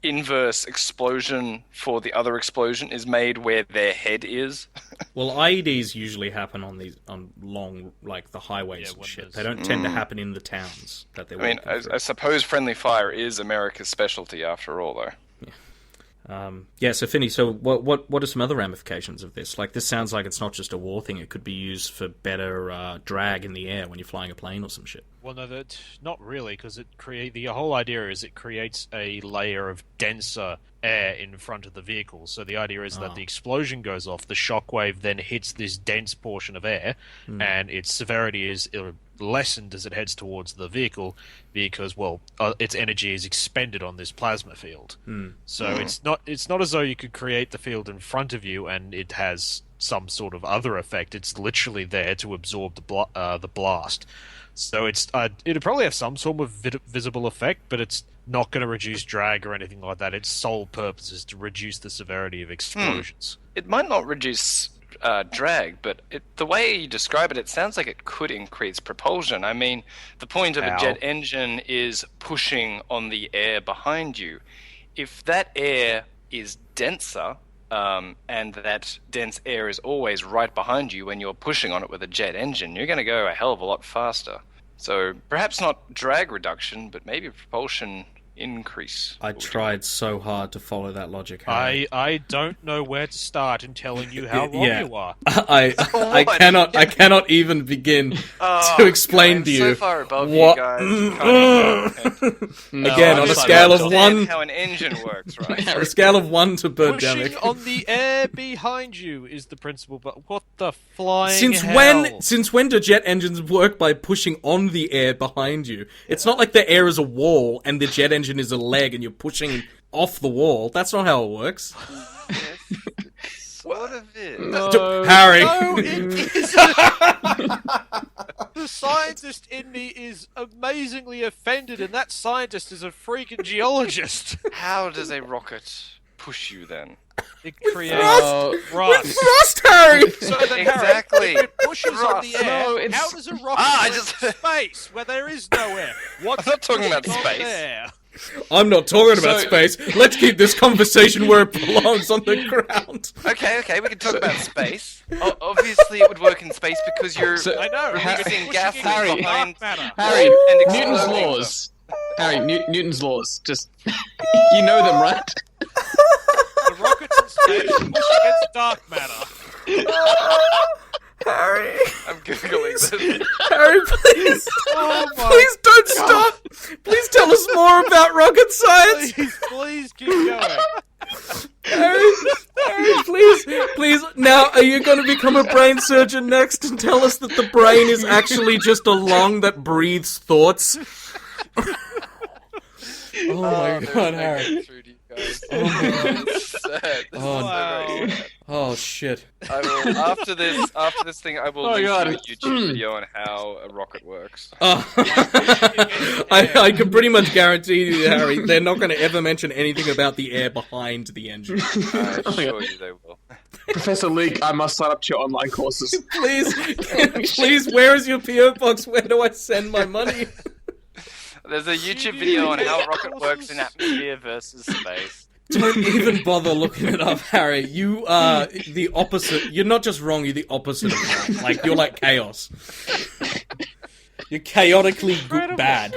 inverse explosion for the other explosion is made where their head is? Well, IEDs usually happen on long, the highways and shit. They don't tend to happen in the towns that they're walking through. I suppose friendly fire is America's specialty after all, though. So Finny, what are some other ramifications of this? Like, this sounds like it's not just a war thing. It could be used for better drag in the air when you're flying a plane or some shit. Well, no, not really, because the whole idea is it creates a layer of denser air in front of the vehicle. So the idea is that the explosion goes off, the shockwave then hits this dense portion of air, and its severity is lessened as it heads towards the vehicle because, its energy is expended on this plasma field. So it's not as though you could create the field in front of you and it has some sort of other effect. It's literally there to absorb the blast. So it'd probably have some sort of visible effect, but it's not going to reduce drag or anything like that. Its sole purpose is to reduce the severity of explosions. It might not reduce drag, but the way you describe it, it sounds like it could increase propulsion. I mean, the point of a jet engine is pushing on the air behind you. If that air is denser, and that dense air is always right behind you when you're pushing on it with a jet engine, you're going to go a hell of a lot faster. So perhaps not drag reduction, but maybe propulsion increase. I tried so hard to follow that logic. I don't know where to start in telling you how wrong you are. I cannot even begin to explain to you. So far above you guys. Again, on a scale of 1, how an engine works, right? On a scale of 1 to Birdemic. Pushing on the air behind you is the principle, but what the flying Since when do jet engines work by pushing on the air behind you? It's not like the air is a wall and the jet engine is a leg and you're pushing off the wall. That's not how it works. Sort of is. Harry. No, it isn't. the scientist in me is amazingly offended, and that scientist is a freaking geologist. How does a rocket push you then? It creates With thrust. thrust, Harry! So then, Exactly. Harry, if it pushes on the Thrust. air, No, it's- how does a rocket I go just- into space where there is no air? What's I'm not talking about pushing on space. there? I'm not talking about So- space. Let's keep this conversation where it belongs, on the ground. Okay, we can talk about space. Obviously, it would work in space because you're So- I know. Ha- it's Using pushing gas against Harry. dark matter. Harry, and Newton's exploding laws. Harry, Newton's laws. Just you know them, right? The rockets in space push against dark matter. Harry, I'm googling this. Harry, please, Oh my please don't stop. Please tell us more about rocket science. Please keep going. Harry, please. Now, are you going to become a brain surgeon next and tell us that the brain is actually just a lung that breathes thoughts? Oh my god, Harry. Oh my god, it's sad. This Oh, is so very sad. Oh shit. I will, after this thing, I will Oh, link God. you a YouTube video on how a rocket works. Oh. I can pretty much guarantee you, Harry, they're not going to ever mention anything about the air behind the engine. I Oh, assure you they will. Professor Leek, I must sign up to your online courses. Please, where is your PO box? Where do I send my money? There's a YouTube video on how a rocket works in atmosphere versus space. Don't even bother looking it up, Harry. You are the opposite. You're not just wrong, you're the opposite of wrong. Like, you're like chaos. You're chaotically bad.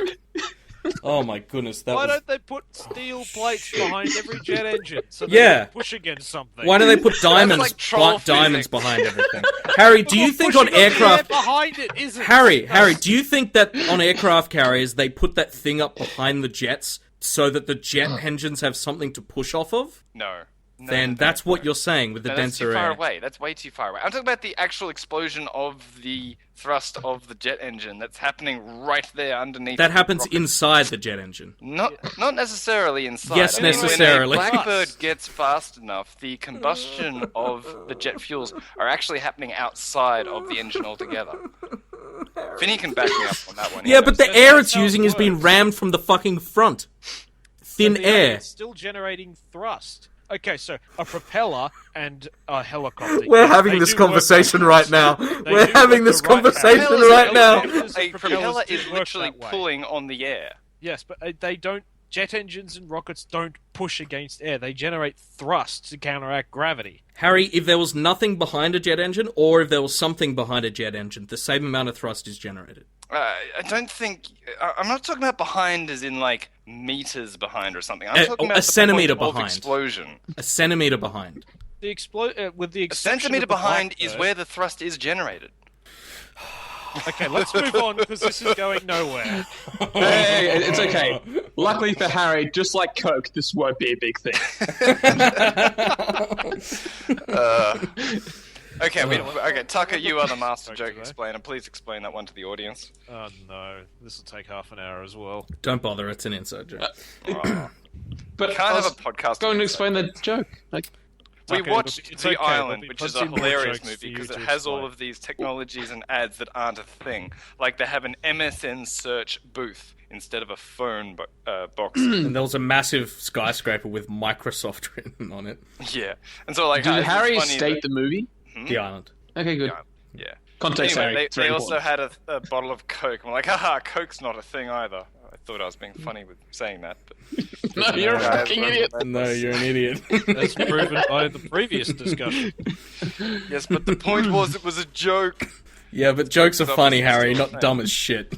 Oh my goodness, that Why was... don't they put steel plates behind every jet engine so they Yeah. can push against something? Why do they put diamonds, like troll diamonds physics. behind everything? Harry, do you think on Pushing the air aircraft... behind it isn't? Harry, do you think that on aircraft carriers they put that thing up behind the jets so that the jet engines have something to push off of? No. Then that's what you're saying with the No, that's denser too far air. away. That's way too far away. I'm talking about the actual explosion of the thrust of the jet engine that's happening right there underneath. That the happens rocket. inside the jet engine. Not necessarily inside. Yes, I mean, necessarily. When a blackbird gets fast enough, the combustion of the jet fuels are actually happening outside of the engine altogether. Finny can back me up on that one. Yeah, but the That's air how it's it using is being works. rammed from the fucking front. Thin But air. It's still generating thrust. Okay, so a propeller and a helicopter. We're yes, having they this do work conversation like right this. now. They We're do having work this the right conversation way. right now. Helicopters A and propeller propellers is do work literally that way. pulling on the air. Yes, but they don't. Jet engines and rockets don't push against air. They generate thrust to counteract gravity. Harry, if there was nothing behind a jet engine, or if there was something behind a jet engine, the same amount of thrust is generated. I don't think. I'm not talking about behind as in like meters behind or something. I'm talking about a the centimeter point of behind. explosion. A centimeter behind. With the A exception centimeter of the behind is Blackbird- where the thrust is generated. Okay, let's move on because this is going nowhere. Hey, it's okay. Luckily for Harry, just like Coke, this won't be a big thing. Okay, Tucker, you are the master joke today. explainer. Please explain that one to the audience. Oh no, this will take half an hour as well. Don't bother, it's an inside joke. But Can't I have was a podcast. going to explain the joke. Like, We Okay, watched it's The okay, there'll Island, be which is a plenty more hilarious jokes for movie you because it to has all explain. of these technologies and ads that aren't a thing. Like they have an MSN search booth instead of a phone box. And there was a massive skyscraper with Microsoft written on it. Yeah, and so like did it's Harry funny state that- the movie? The island. Okay, good. Yeah. Context, Anyway, Harry. It's they very also important. had a bottle of Coke. I'm like, haha, Coke's not a thing either. I thought I was being funny with saying that, but No, you're a fucking idiot. No, you're an idiot. As proven by the previous discussion. yes, but the point was it was a joke. Yeah, but jokes are It's funny, obviously Harry, still not a dumb as shit.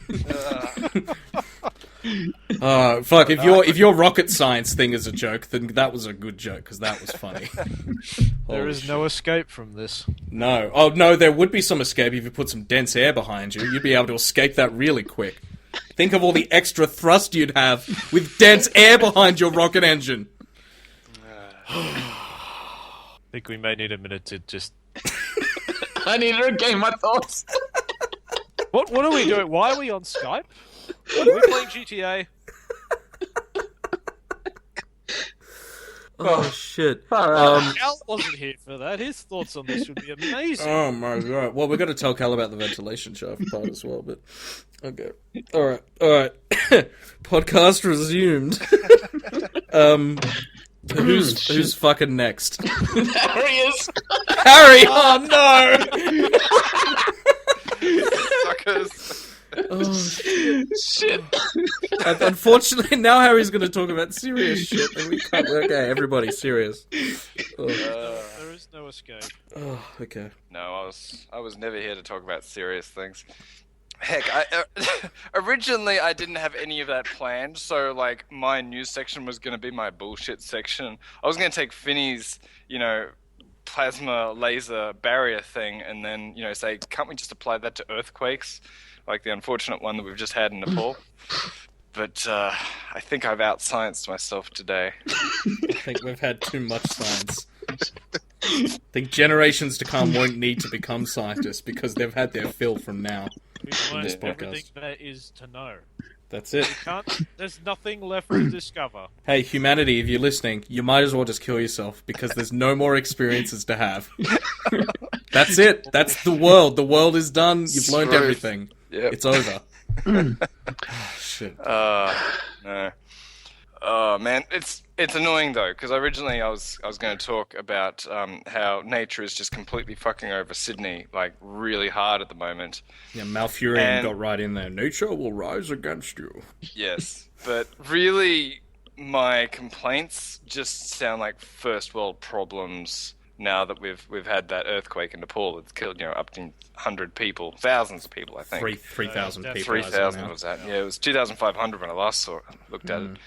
Fuck, if your rocket science thing is a joke, then that was a good joke, because that was funny. There Holy is no escape from this. No. Oh, no, there would be some escape if you put some dense air behind you. You'd be able to escape that really quick. Think of all the extra thrust you'd have with dense air behind your rocket engine. I think we may need a minute to just... I need to regain my thoughts. What are we doing? Why are we on Skype? Are we playing GTA? Oh shit. Cal wasn't here for that. His thoughts on this would be amazing. Oh my god. Well, we're going to tell Cal about the ventilation shaft part as well, but okay. All right. Podcast resumed. Who's fucking next? Harry is. Harry! Oh no! Suckers. Oh Shit. unfortunately, now Harry's going to talk about serious shit, and we can't. Okay, everybody, serious. Oh. There is no escape. Oh, okay. No, I was never here to talk about serious things. Heck, originally I didn't have any of that planned, so like my news section was going to be my bullshit section. I was going to take Finney's, plasma laser barrier thing and then, say, can't we just apply that to earthquakes? Like the unfortunate one that we've just had in Nepal. But I think I've out-scienced myself today. I think we've had too much science. I think generations to come won't need to become scientists because they've had their fill from now. We've learned this podcast. everything there is to know. That's it. There's nothing left to discover. Hey, humanity, if you're listening, you might as well just kill yourself because there's no more experiences to have. That's it. That's the world. The world is done. You've learned everything. Yep. It's over. Oh, shit. No. Oh man, it's annoying though because originally I was going to talk about how nature is just completely fucking over Sydney like really hard at the moment. Yeah, Malfurion got right in there. Nature will rise against you. Yes, but really, my complaints just sound like first world problems. Now that we've had that earthquake in Nepal, it's killed up to 100 people, thousands of people, I think. 3,000 people. 3,000 was that? Yeah, it was 2,500 when I last looked at it.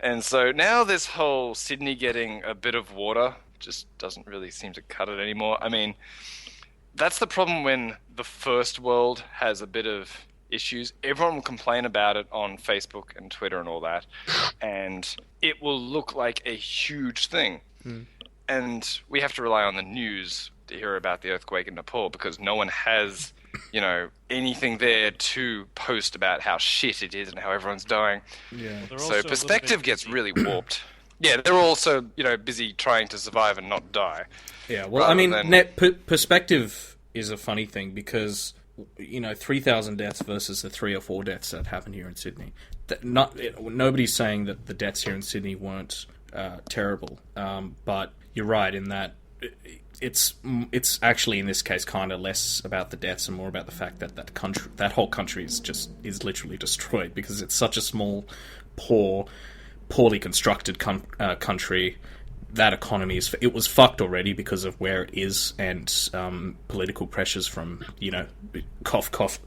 And so now this whole Sydney getting a bit of water just doesn't really seem to cut it anymore. I mean, that's the problem when the first world has a bit of issues. Everyone will complain about it on Facebook and Twitter and all that, and it will look like a huge thing. And we have to rely on the news to hear about the earthquake in Nepal because no one has, anything there to post about how shit it is and how everyone's dying. Yeah. Well, So perspective gets really warped. Yeah, they're also, busy trying to survive and not die. Yeah, well, I mean, perspective is a funny thing because, 3,000 deaths versus the 3 or 4 deaths that happened here in Sydney. Nobody's saying that the deaths here in Sydney weren't terrible, but you're right in that it's actually in this case kind of less about the deaths and more about the fact that that whole country is literally destroyed because it's such a small, poorly constructed country. That economy it was fucked already because of where it is and political pressures from cough cough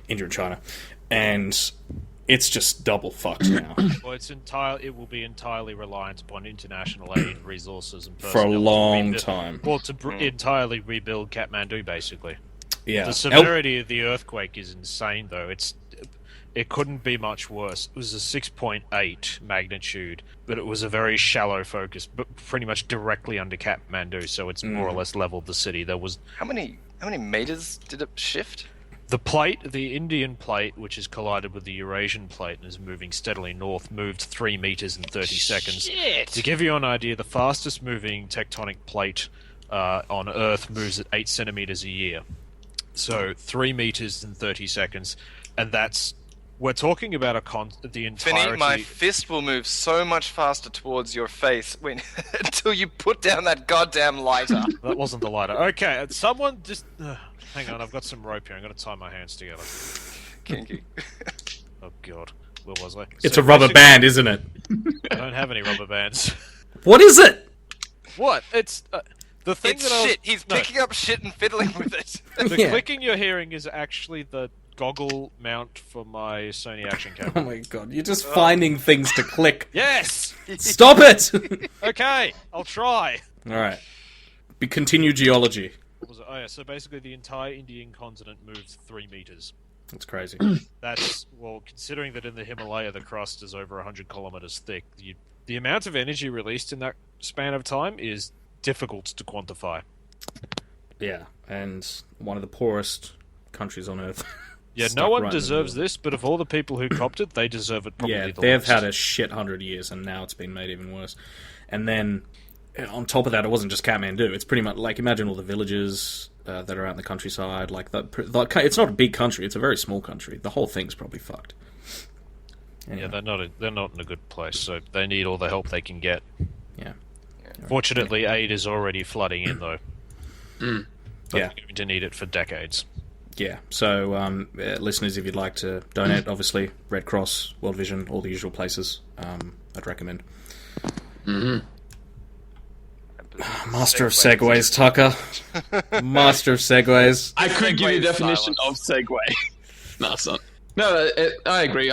India and China, and it's just double fucked now. Well, it will be entirely reliant upon international aid, resources, and for a long time. Well, to entirely rebuild Kathmandu, basically. Yeah, The severity of the earthquake is insane, though. It couldn't be much worse. It was a 6.8 magnitude, but it was a very shallow focus, but pretty much directly under Kathmandu, so it's more or less leveled the city. There was How many meters did it shift? the Indian plate, which has collided with the Eurasian plate and is moving steadily north, moved 3 meters in 30 seconds. Shit! To give you an idea, the fastest moving tectonic plate on Earth moves at 8 centimeters a year. So 3 meters in 30 seconds, and we're talking about the entirety. Finny, my fist will move so much faster towards your face until you put down that goddamn lighter. That wasn't the lighter. Okay, someone just hang on. I've got some rope here. I'm going to tie my hands together. Kinky. Oh god, where was I? it's a rubber band, isn't it? I don't have any rubber bands. What is it? What? It's the thing It's that shit. He's picking up shit and fiddling with it. The Yeah. clicking you're hearing is actually the goggle mount for my Sony action Oh camera. my god, you're just finding things to click. Yes. Stop it! Okay, I'll try. Alright. Continue geology. What was it? Oh yeah, so basically the entire Indian continent moves 3 meters. That's crazy. That's, well, considering that in the Himalaya the crust is over 100 kilometers thick, the amount of energy released in that span of time is difficult to quantify. Yeah, and one of the poorest countries on Earth. Yeah, Stuck no one right in the deserves middle. this, but of all the people who copped it, they deserve it probably Yeah, the they've most. had a shit 100 years, and now it's been made even worse. And then on top of that, it wasn't just Kathmandu. It's pretty much like, imagine all the villages that are out in the countryside. Like it's not a big country; it's a very small country. The whole thing's probably fucked. Anyway. Yeah, they're not in a good place, so they need all the help they can get. Yeah. Fortunately, aid is already flooding in, though. But Yeah. they're going to need it for decades. Yeah, so listeners, if you'd like to donate, obviously, Red Cross, World Vision, all the usual places, I'd recommend. Master of segues, Tucker. Master of segues. I could give you a Segue definition silence. of segue. No, it's not. No, I agree.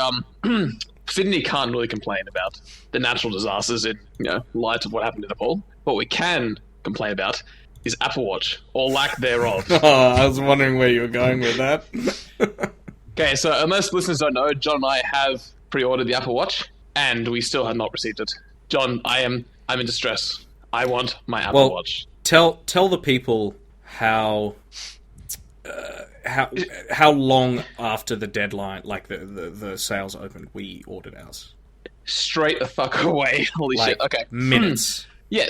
Sydney can't really complain about the natural disasters in light of what happened in Nepal. What we can complain about is Apple Watch, or lack thereof. Oh, I was wondering where you were going with that. Okay, so unless listeners don't know, John and I have pre-ordered the Apple Watch, and we still have not received it. John, I'm in distress. I want my Apple Watch. Tell the people how long after the deadline, like the sales opened, we ordered ours. Straight the fuck away. Holy shit. Okay. Minutes. Yeah,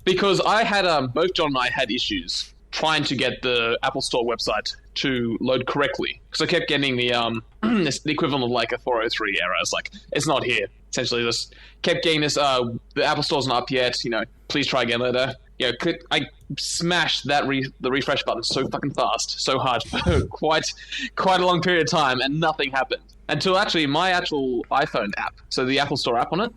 because I had both John and I had issues trying to get the Apple Store website to load correctly, because I kept getting the the equivalent of like a 403 error. It's like, it's not here. Essentially, just kept getting this. The Apple Store's not up yet. Please try again later. I smashed the refresh button so fucking fast, so hard for quite a long period of time, and nothing happened until actually my actual iPhone app, so the Apple Store app on it,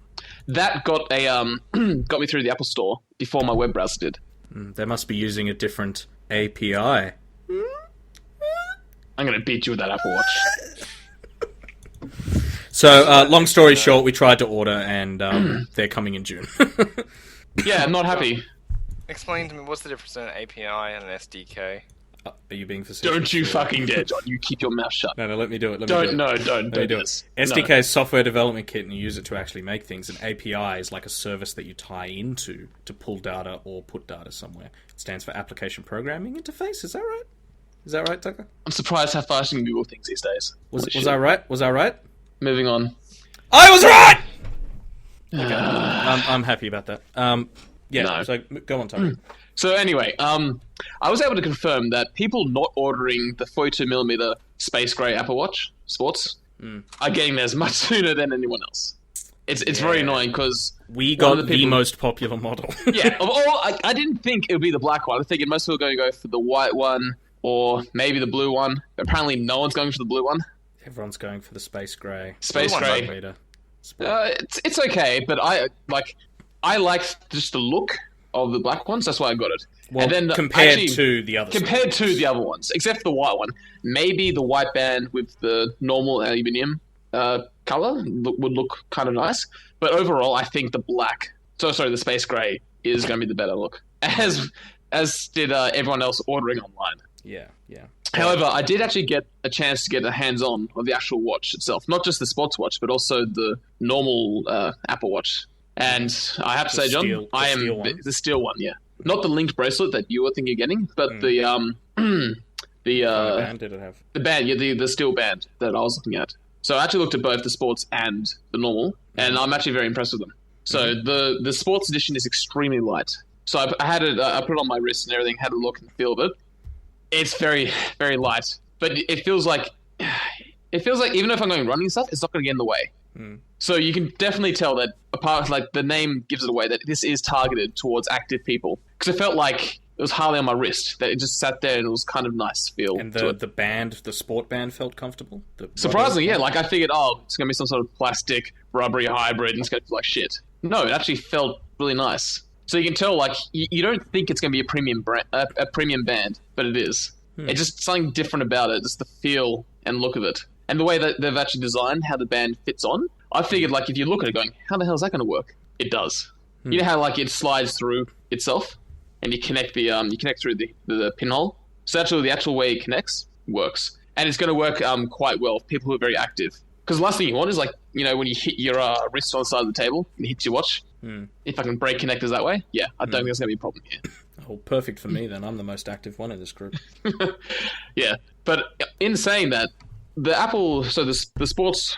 that got got me through the Apple Store before my web browser did. They must be using a different API. I'm gonna beat you with that Apple Watch. So, long story short, we tried to order, and they're coming in June. Yeah, I'm not happy. Explain to me, what's the difference in an API and an SDK? Are you being facetious? Don't you fucking dare, John. You keep your mouth shut. No, let me do it. Don't do do it. this. SDK is software development kit, and you use it to actually make things. An API is like a service that you tie into to pull data or put data somewhere. It stands for Application Programming Interface. Is that right? Is that right, Tucker? I'm surprised how fast you can Google things these days. Was I right? Was I right? Moving on. I was right! Okay. I'm happy about that. Yeah, No. so go on, Tucker. So anyway, I was able to confirm that people not ordering the 42mm space grey Apple Watch Sports are getting theirs much sooner than anyone else. It's very annoying because We got the most popular model. yeah, I didn't think it would be the black one. I figured most people are going to go for the white one or maybe the blue one. Apparently, no one's going for the blue one. Everyone's going for the space grey. Space grey. It's okay, but I like just the look of the black ones. That's why I got it. Well, and then compared to the others. Compared to the other ones, except for the white one. Maybe the white band with the normal aluminium color would look kind of nice. But overall, I think the space grey is going to be the better look. As did everyone else ordering online. Yeah. However, I did actually get a chance to get a hands-on of the actual watch itself. Not just the sports watch, but also the normal Apple Watch. And I have to say, John, I am the steel one, yeah. Not the linked bracelet that you were thinking of getting, but the band did it have? The band, yeah, the steel band that I was looking at. So I actually looked at both the sports and the normal, and I'm actually very impressed with them. So the sports edition is extremely light. So I had it, I put it on my wrist and everything, had a look and feel of it. It's very, very light, but it feels like even if I'm going running and stuff, it's not going to get in the way. So you can definitely tell that, apart like the name gives it away, that this is targeted towards active people. Because it felt like it was hardly on my wrist, that it just sat there and it was kind of nice to feel. And the band, the sport band, felt comfortable? Surprisingly, yeah. Like I figured, it's going to be some sort of plastic, rubbery hybrid, and it's going to feel like shit. No, it actually felt really nice. So you can tell, like, you don't think it's going to be a premium band, but it is. It's just something different about it, just the feel and look of it. And the way that they've actually designed how the band fits on, I figured, like, if you look at it going, how the hell is that going to work? It does. You know how, like, it slides through itself, and you connect through the pinhole? So actually, the actual way it connects works. And it's going to work quite well for people who are very active. Because the last thing you want is, like, when you hit your wrist on the side of the table and it hits your watch. If I can break connectors that way, yeah, I don't think there's going to be a problem here. Oh, perfect for me then. I'm the most active one in this group. Yeah, but in saying that, the Apple, so the sports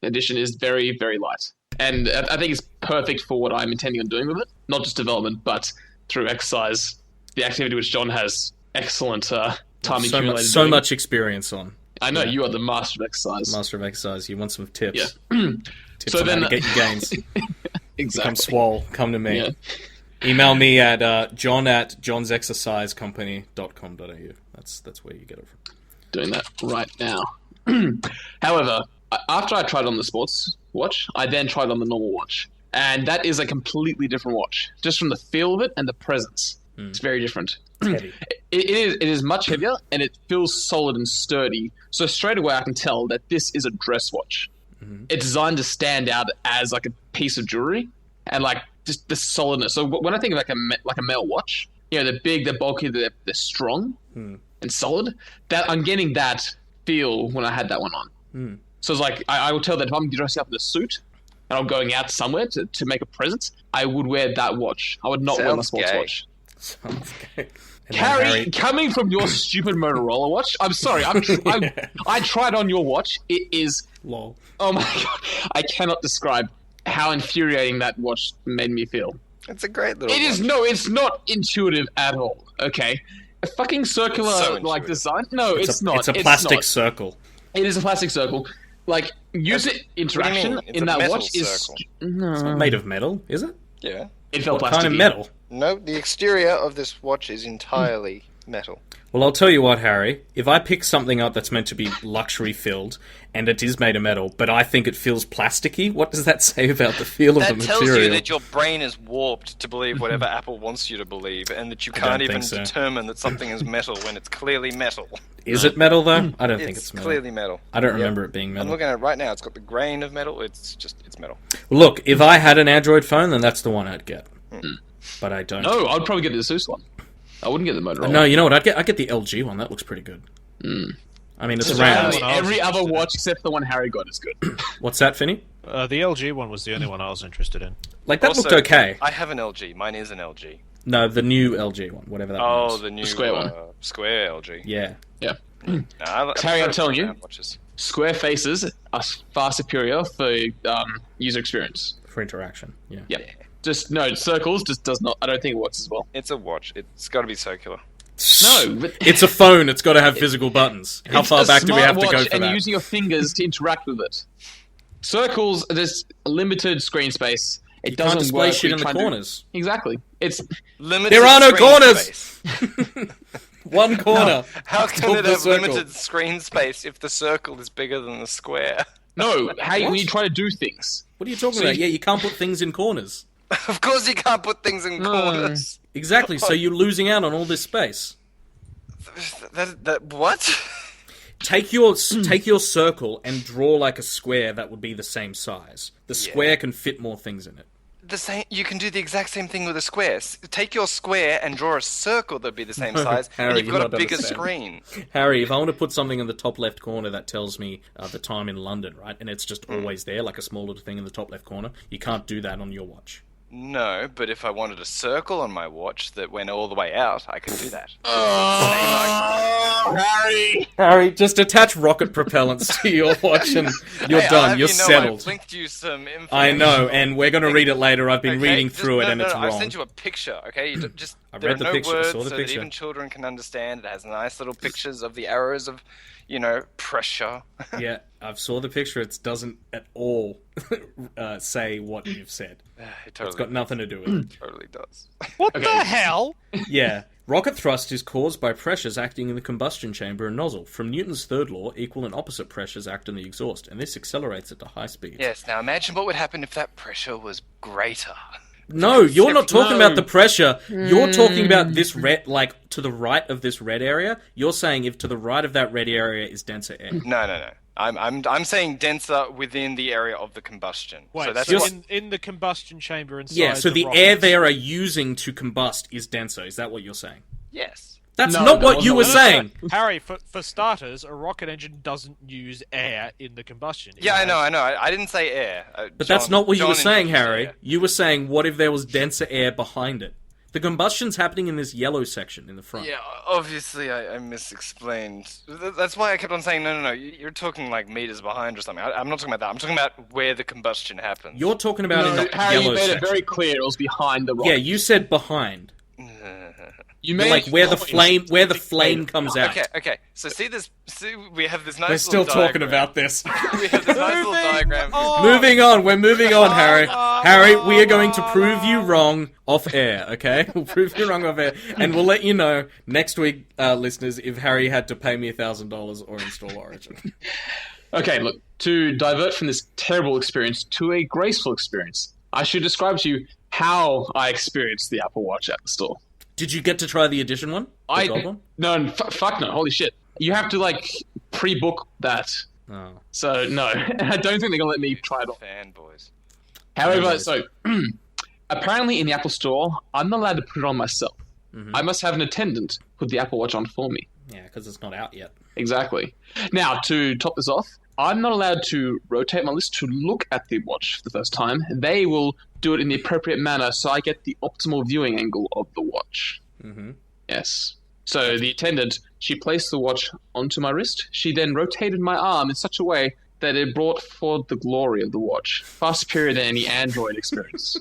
edition is very, very light. And I think it's perfect for what I'm intending on doing with it. Not just development, but through exercise, the activity which John has excellent time accumulated. So much experience on. I know, you are the master of exercise. Master of exercise. You want some tips? Yeah. Tips on how to get your gains. Exactly. Become swole. Come to me. Yeah. Email me at john@johnsexercisecompany.com.au. That's where you get it from. Doing that right now. However, after I tried on the sports watch, I then tried on the normal watch. And that is a completely different watch. Just from the feel of it and the presence. It's very different. Heavy. It is much heavier, and it feels solid and sturdy. So straight away I can tell that this is a dress watch. It's designed to stand out as like a piece of jewelry, and like just the solidness. So when I think of like a male watch, they're big, they're bulky, they're strong and solid. That I'm getting that feel when I had that one on. So it's like I will tell that if I'm dressing up in a suit and I'm going out somewhere to make a presence, I would wear that watch. I would not wear my sports watch. Sounds gay. Harry, coming from your stupid Motorola watch, I'm sorry. I tried on your watch. It is. Lol. Oh my god! I cannot describe how infuriating that watch made me feel. It's a great little. It is no. It's not intuitive at all. Okay, a fucking circular like design. No, it's not. It's a plastic circle. It is a plastic circle. Like user interaction in that watch is no. It's not made of metal, is it? Yeah. It felt What plastic. kind of metal? No, the exterior of this watch is entirely metal. Well, I'll tell you what, Harry. If I pick something up that's meant to be luxury-filled, and it is made of metal, but I think it feels plasticky, what does that say about the feel of the material? That tells you that your brain is warped to believe whatever Apple wants you to believe, and that you can't even determine that something is metal when it's clearly metal. Is it metal, though? I don't think it's metal. Clearly metal. I don't remember it being metal. I'm looking at it right now. It's got the grain of metal. It's metal. Look, if I had an Android phone, then that's the one I'd get. But I don't. No, I'd probably get the Asus one. I wouldn't get the Motorola. No, you know what? I'd get the LG one. That looks pretty good. I mean, it's round. Every other watch except the one Harry got is good. What's that, Finny? The LG one was the only one I was interested in. Like, that Also, looked okay. I have an LG. Mine is an LG. No, the new LG one, whatever that one is. Oh, the new square one. Square LG. Yeah. Yeah. Harry, I'm telling you. Square faces are far superior for user experience. For interaction, yeah. Yeah. Just, no, circles just does not, I don't think it works as well. It's a watch. It's got to be circular. No, but It's a phone. It's got to have physical buttons. How far back do we have to go for and that? you're using your fingers to interact with it. Circles, there's a limited screen space. It You doesn't can't display work. shit in the corners. Exactly. It's Limited There are no screen corners! space. One corner. How Top can it the have circle. limited screen space if the circle is bigger than the square? no. When you try to do things. What are you talking about? Yeah, you can't put things in corners. Of course you can't put things in corners. Exactly, so you're losing out on all this space. What? Take your circle and draw like a square that would be the same size. The square can fit more things in it. You can do the exact same thing with a square. Take your square and draw a circle that'd be the same size, Harry, and you've you got a don't bigger understand. screen. Harry, if I want to put something in the top left corner that tells me the time in London, right, and it's just always there, like a small little thing in the top left corner, you can't do that on your watch. No, but if I wanted a circle on my watch that went all the way out, I could do that. Harry, just attach rocket propellants to your watch and you're done. You're settled. I've linked you some information. I know, and we're going to read it later. I've been reading Just- through it, no, and no, it's no, wrong. I've sent you a picture, okay? I There read are the no picture, words saw the so picture. that even children can understand. It has nice little pictures of the arrows of, pressure. Yeah, I saw the picture. It doesn't at all say what you've said. It totally It's got nothing to do with it. totally does. What the hell? Yeah. Rocket thrust is caused by pressures acting in the combustion chamber and nozzle. From Newton's third law, equal and opposite pressures act on the exhaust, and this accelerates it to high speeds. Yes, now imagine what would happen if that pressure was greater. No, you're not talking about the pressure. You're talking about this red, like, to the right of this red area. You're saying if to the right of that red area is denser air. No. I'm saying denser within the area of the combustion. Wait, so that's so what, in the combustion chamber inside Yeah, so the rocket. air they are using to combust is denser. Is that what you're saying? yes. That's No, not no, what you no, were no, saying. Harry, for starters, a rocket engine doesn't use air in the combustion. Yeah, I know. I didn't say air. But that's not what you were saying, introduced Harry. air. You were saying, what if there was denser air behind it? The combustion's happening in this yellow section in the front. Yeah, obviously I misexplained. That's why I kept on saying, no, you're talking like meters behind or something. I'm not talking about that. I'm talking about where the combustion happens. You're talking about in the Harry, yellow you made section. it very clear it was behind the rock. Yeah, you said behind. You made Like where the flame comes out. Okay. So see, we have this nice. We're still little talking diagram. about this. We have this nice little diagram. Moving on. We're moving on, Harry. Harry, we are going to prove you wrong off air. Okay, we'll prove you wrong off air, and we'll let you know next week, listeners, if Harry had to pay me $1,000 or install Origin. Okay, look, to divert from this terrible experience to a graceful experience, I should describe to you how I experienced the Apple Watch at the store. Did you get to try the edition one? The gold one? No, fuck no, holy shit. You have to, like, pre-book that. Oh. So, no, I don't think they're going to let me try it on. Fanboys. However, so, apparently in the Apple Store, I'm not allowed to put it on myself. Mm-hmm. I must have an attendant put the Apple Watch on for me. Yeah, because it's not out yet. Exactly. Now, to top this off, I'm not allowed to rotate my list to look at the watch for the first time. They will do it in the appropriate manner so I get the optimal viewing angle of the watch. Mm-hmm. Yes. So the attendant, she placed the watch onto my wrist. She then rotated my arm in such a way that it brought forward the glory of the watch. Far superior than any Android experience.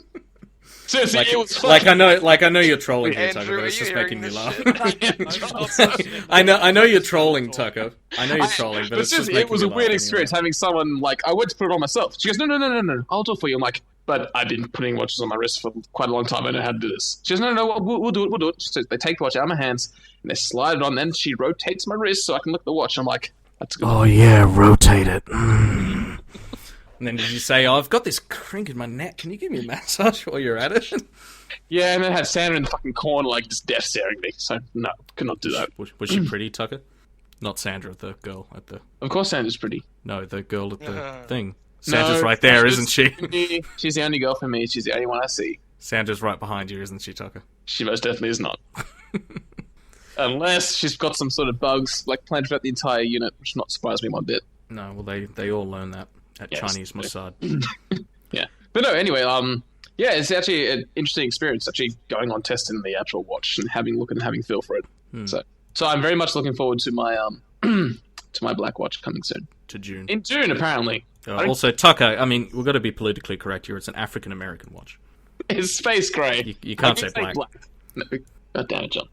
Seriously, it was fun. Like I know you're trolling here, Tucker, Andrew, but are it's you just hearing making me this laugh. shit? I know you're trolling, Tucker. I know you're trolling, but it's just seriously, making it was me a laugh weird anyway. experience having someone, like, I went to put it on myself. She goes, no, I'll do it for you. I'm like, but I've been putting watches on my wrist for quite a long time. I know how to do this. She goes, no, we'll do it. So they take the watch out of my hands, and they slide it on, then she rotates my wrist so I can look at the watch. I'm like, that's good. Oh yeah, rotate it. And then did you say, I've got this crink in my neck, can you give me a massage while you're at it? Yeah, and then I had Sandra in the fucking corner, like, just death staring at me. So, no, could not do that. Was she pretty, Tucker? Not Sandra, the girl at the... Of course Sandra's pretty. No, the girl at the thing. Sandra's right there, Sandra's isn't she? She's the only girl for me. She's the only one I see. Sandra's right behind you, isn't she, Tucker? She most definitely is not. Unless she's got some sort of bugs, like, planted throughout the entire unit, which not surprise me one bit. No, well, they all learn that at Yes, Chinese they do. Mossad. Yeah. But no, anyway, yeah, it's actually an interesting experience, actually going on testing the actual watch and having a look and having a feel for it. So I'm very much looking forward to my to my black watch coming soon. To June. In June, apparently. Also, Tucker, I mean, we've got to be politically correct here. It's an African-American watch. It's space grey. You can't I say can black. No, God damn it, John.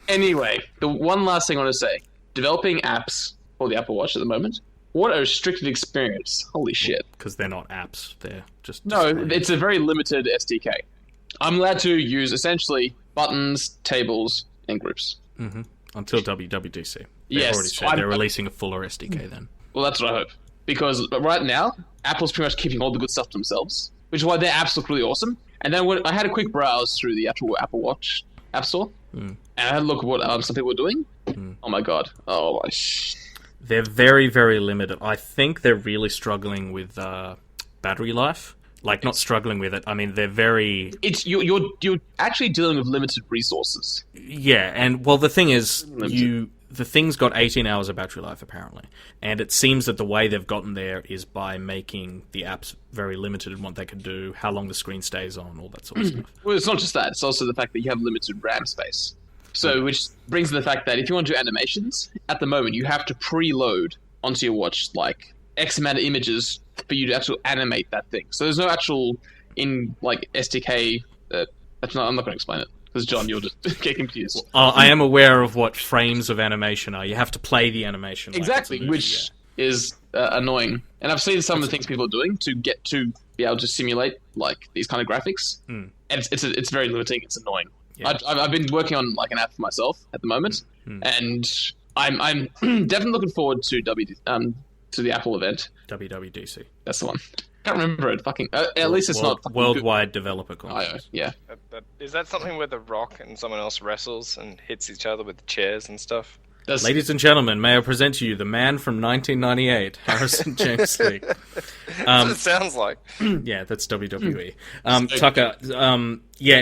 Anyway, the one last thing I want to say. Developing apps for the Apple Watch at the moment. What a restricted experience. Holy shit. Because they're not apps. They're just... No, displays. it's a very limited SDK. I'm allowed to use, essentially, buttons, tables, and groups. Mm-hmm. Until WWDC. They've Yes, already said they're releasing a fuller SDK then. Well, that's what I hope. Because right now, Apple's pretty much keeping all the good stuff to themselves, which is why their apps look really awesome. And then when I had a quick browse through the actual Apple Watch App Store, and I had a look at what some people were doing. Oh my god. Oh my They're very, very limited. I think they're really struggling with battery life. Like, not struggling with it. I mean, they're very... It's you're actually dealing with limited resources. Yeah, and, well, the thing is, the thing's got 18 hours of battery life, apparently. And it seems that the way they've gotten there is by making the apps very limited in what they can do, how long the screen stays on, all that sort of stuff. Well, it's not just that. It's also the fact that you have limited RAM space. So, which brings to the fact that if you want to do animations, at the moment, you have to preload onto your watch, like, X amount of images for you to actually animate that thing. So there's no actual, SDK... Actually, I'm not going to explain it, because, John, you'll just get confused. I am aware of what frames of animation are. You have to play the animation. Exactly, like it's a movie, which is annoying. And I've seen some of the things people are doing to get to be able to simulate, like, these kind of graphics. And it's very limiting. It's annoying. Yeah. I've been working on, like, an app for myself at the moment, and I'm definitely looking forward to the Apple event. WWDC. That's the one. Can't remember it. Fucking at least it's not fucking Worldwide Developer good. Conference. Yeah. But is that something where The Rock and someone else wrestles and hits each other with chairs and stuff? Ladies and gentlemen, may I present to you the man from 1998, Harrison James Lee. That's what it sounds like. Yeah, that's WWE. Tucker,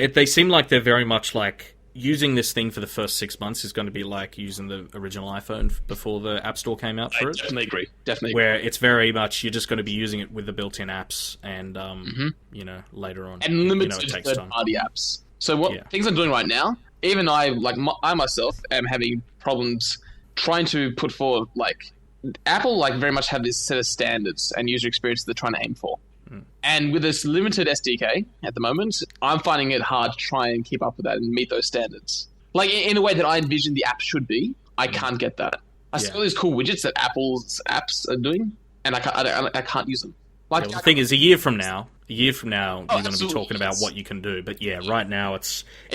they seem like they're very much like, using this thing for the first 6 months is going to be like using the original iPhone before the App Store came out for it. Definitely agree. Where it's very much you're just going to be using it with the built-in apps, and later on, and limited it takes time. third-party apps. So things I'm doing right now, even I myself am having problems trying to put forward Apple very much have this set of standards and user experience they're trying to aim for. And with this limited SDK at the moment, I'm finding it hard to try and keep up with that and meet those standards. In a way that I envision the app should be, I can't get that. I see all these cool widgets that Apple's apps are doing, and I can't use them. The thing is, a year from now, you're going to be talking about what you can do. But right now it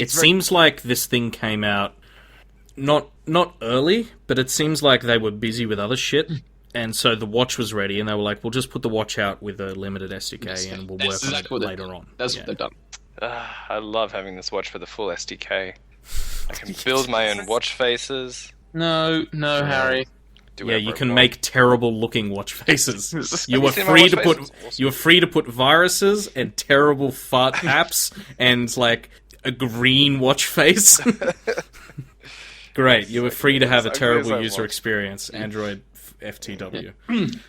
seems like this thing came out not early, but it seems like they were busy with other shit. And so the watch was ready, and they were like, we'll just put the watch out with a limited SDK, and we'll work on it later on. That's what they've done. I love having this watch for the full SDK. I can build my own watch faces. No, Harry. You can make terrible-looking watch faces. You were free to put viruses and terrible fart apps and a green watch face. Great, you were free to have a terrible user experience. Android FTW.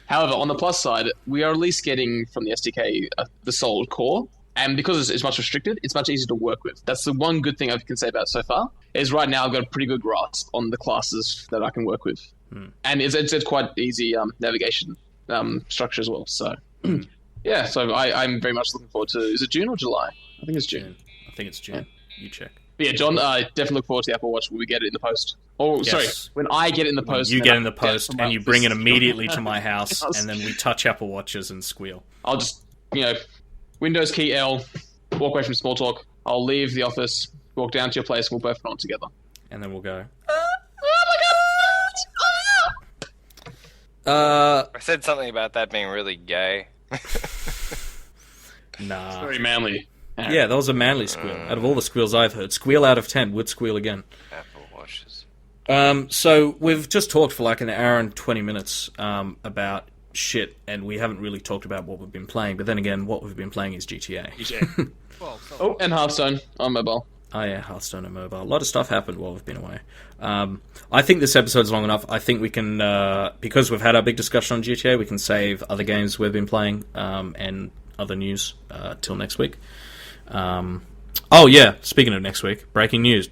However, on the plus side, we are at least getting from the SDK the solid core, and because it's much restricted, it's much easier to work with. That's the one good thing I can say about it so far. Is right now I've got a pretty good grasp on the classes that I can work with, and it's quite easy navigation structure as well. So so I'm very much looking forward to. Is it June or July? I think it's June. You check. But yeah, John, I definitely look forward to the Apple Watch when we get it in the post. Sorry, when I get it in the post. You get in the post, and you bring it immediately to my house, and then we touch Apple Watches and squeal. I'll just, Windows key L, walk away from small talk. I'll leave the office, walk down to your place, and we'll both put on together. And then we'll go, I said something about that being really gay. Nah. It's very manly. Yeah, that was a manly squeal. Out of all the squeals I've heard, squeal out of 10 would squeal again. Apple Watches. So we've just talked for an hour and 20 minutes about shit, and we haven't really talked about what we've been playing. But then again, what we've been playing is GTA. And Hearthstone on mobile. Oh yeah, Hearthstone and mobile. A lot of stuff happened while we've been away. I think this episode's long enough. I think we can, because we've had our big discussion on GTA, we can save other games we've been playing and other news till next week. Speaking of next week, breaking news.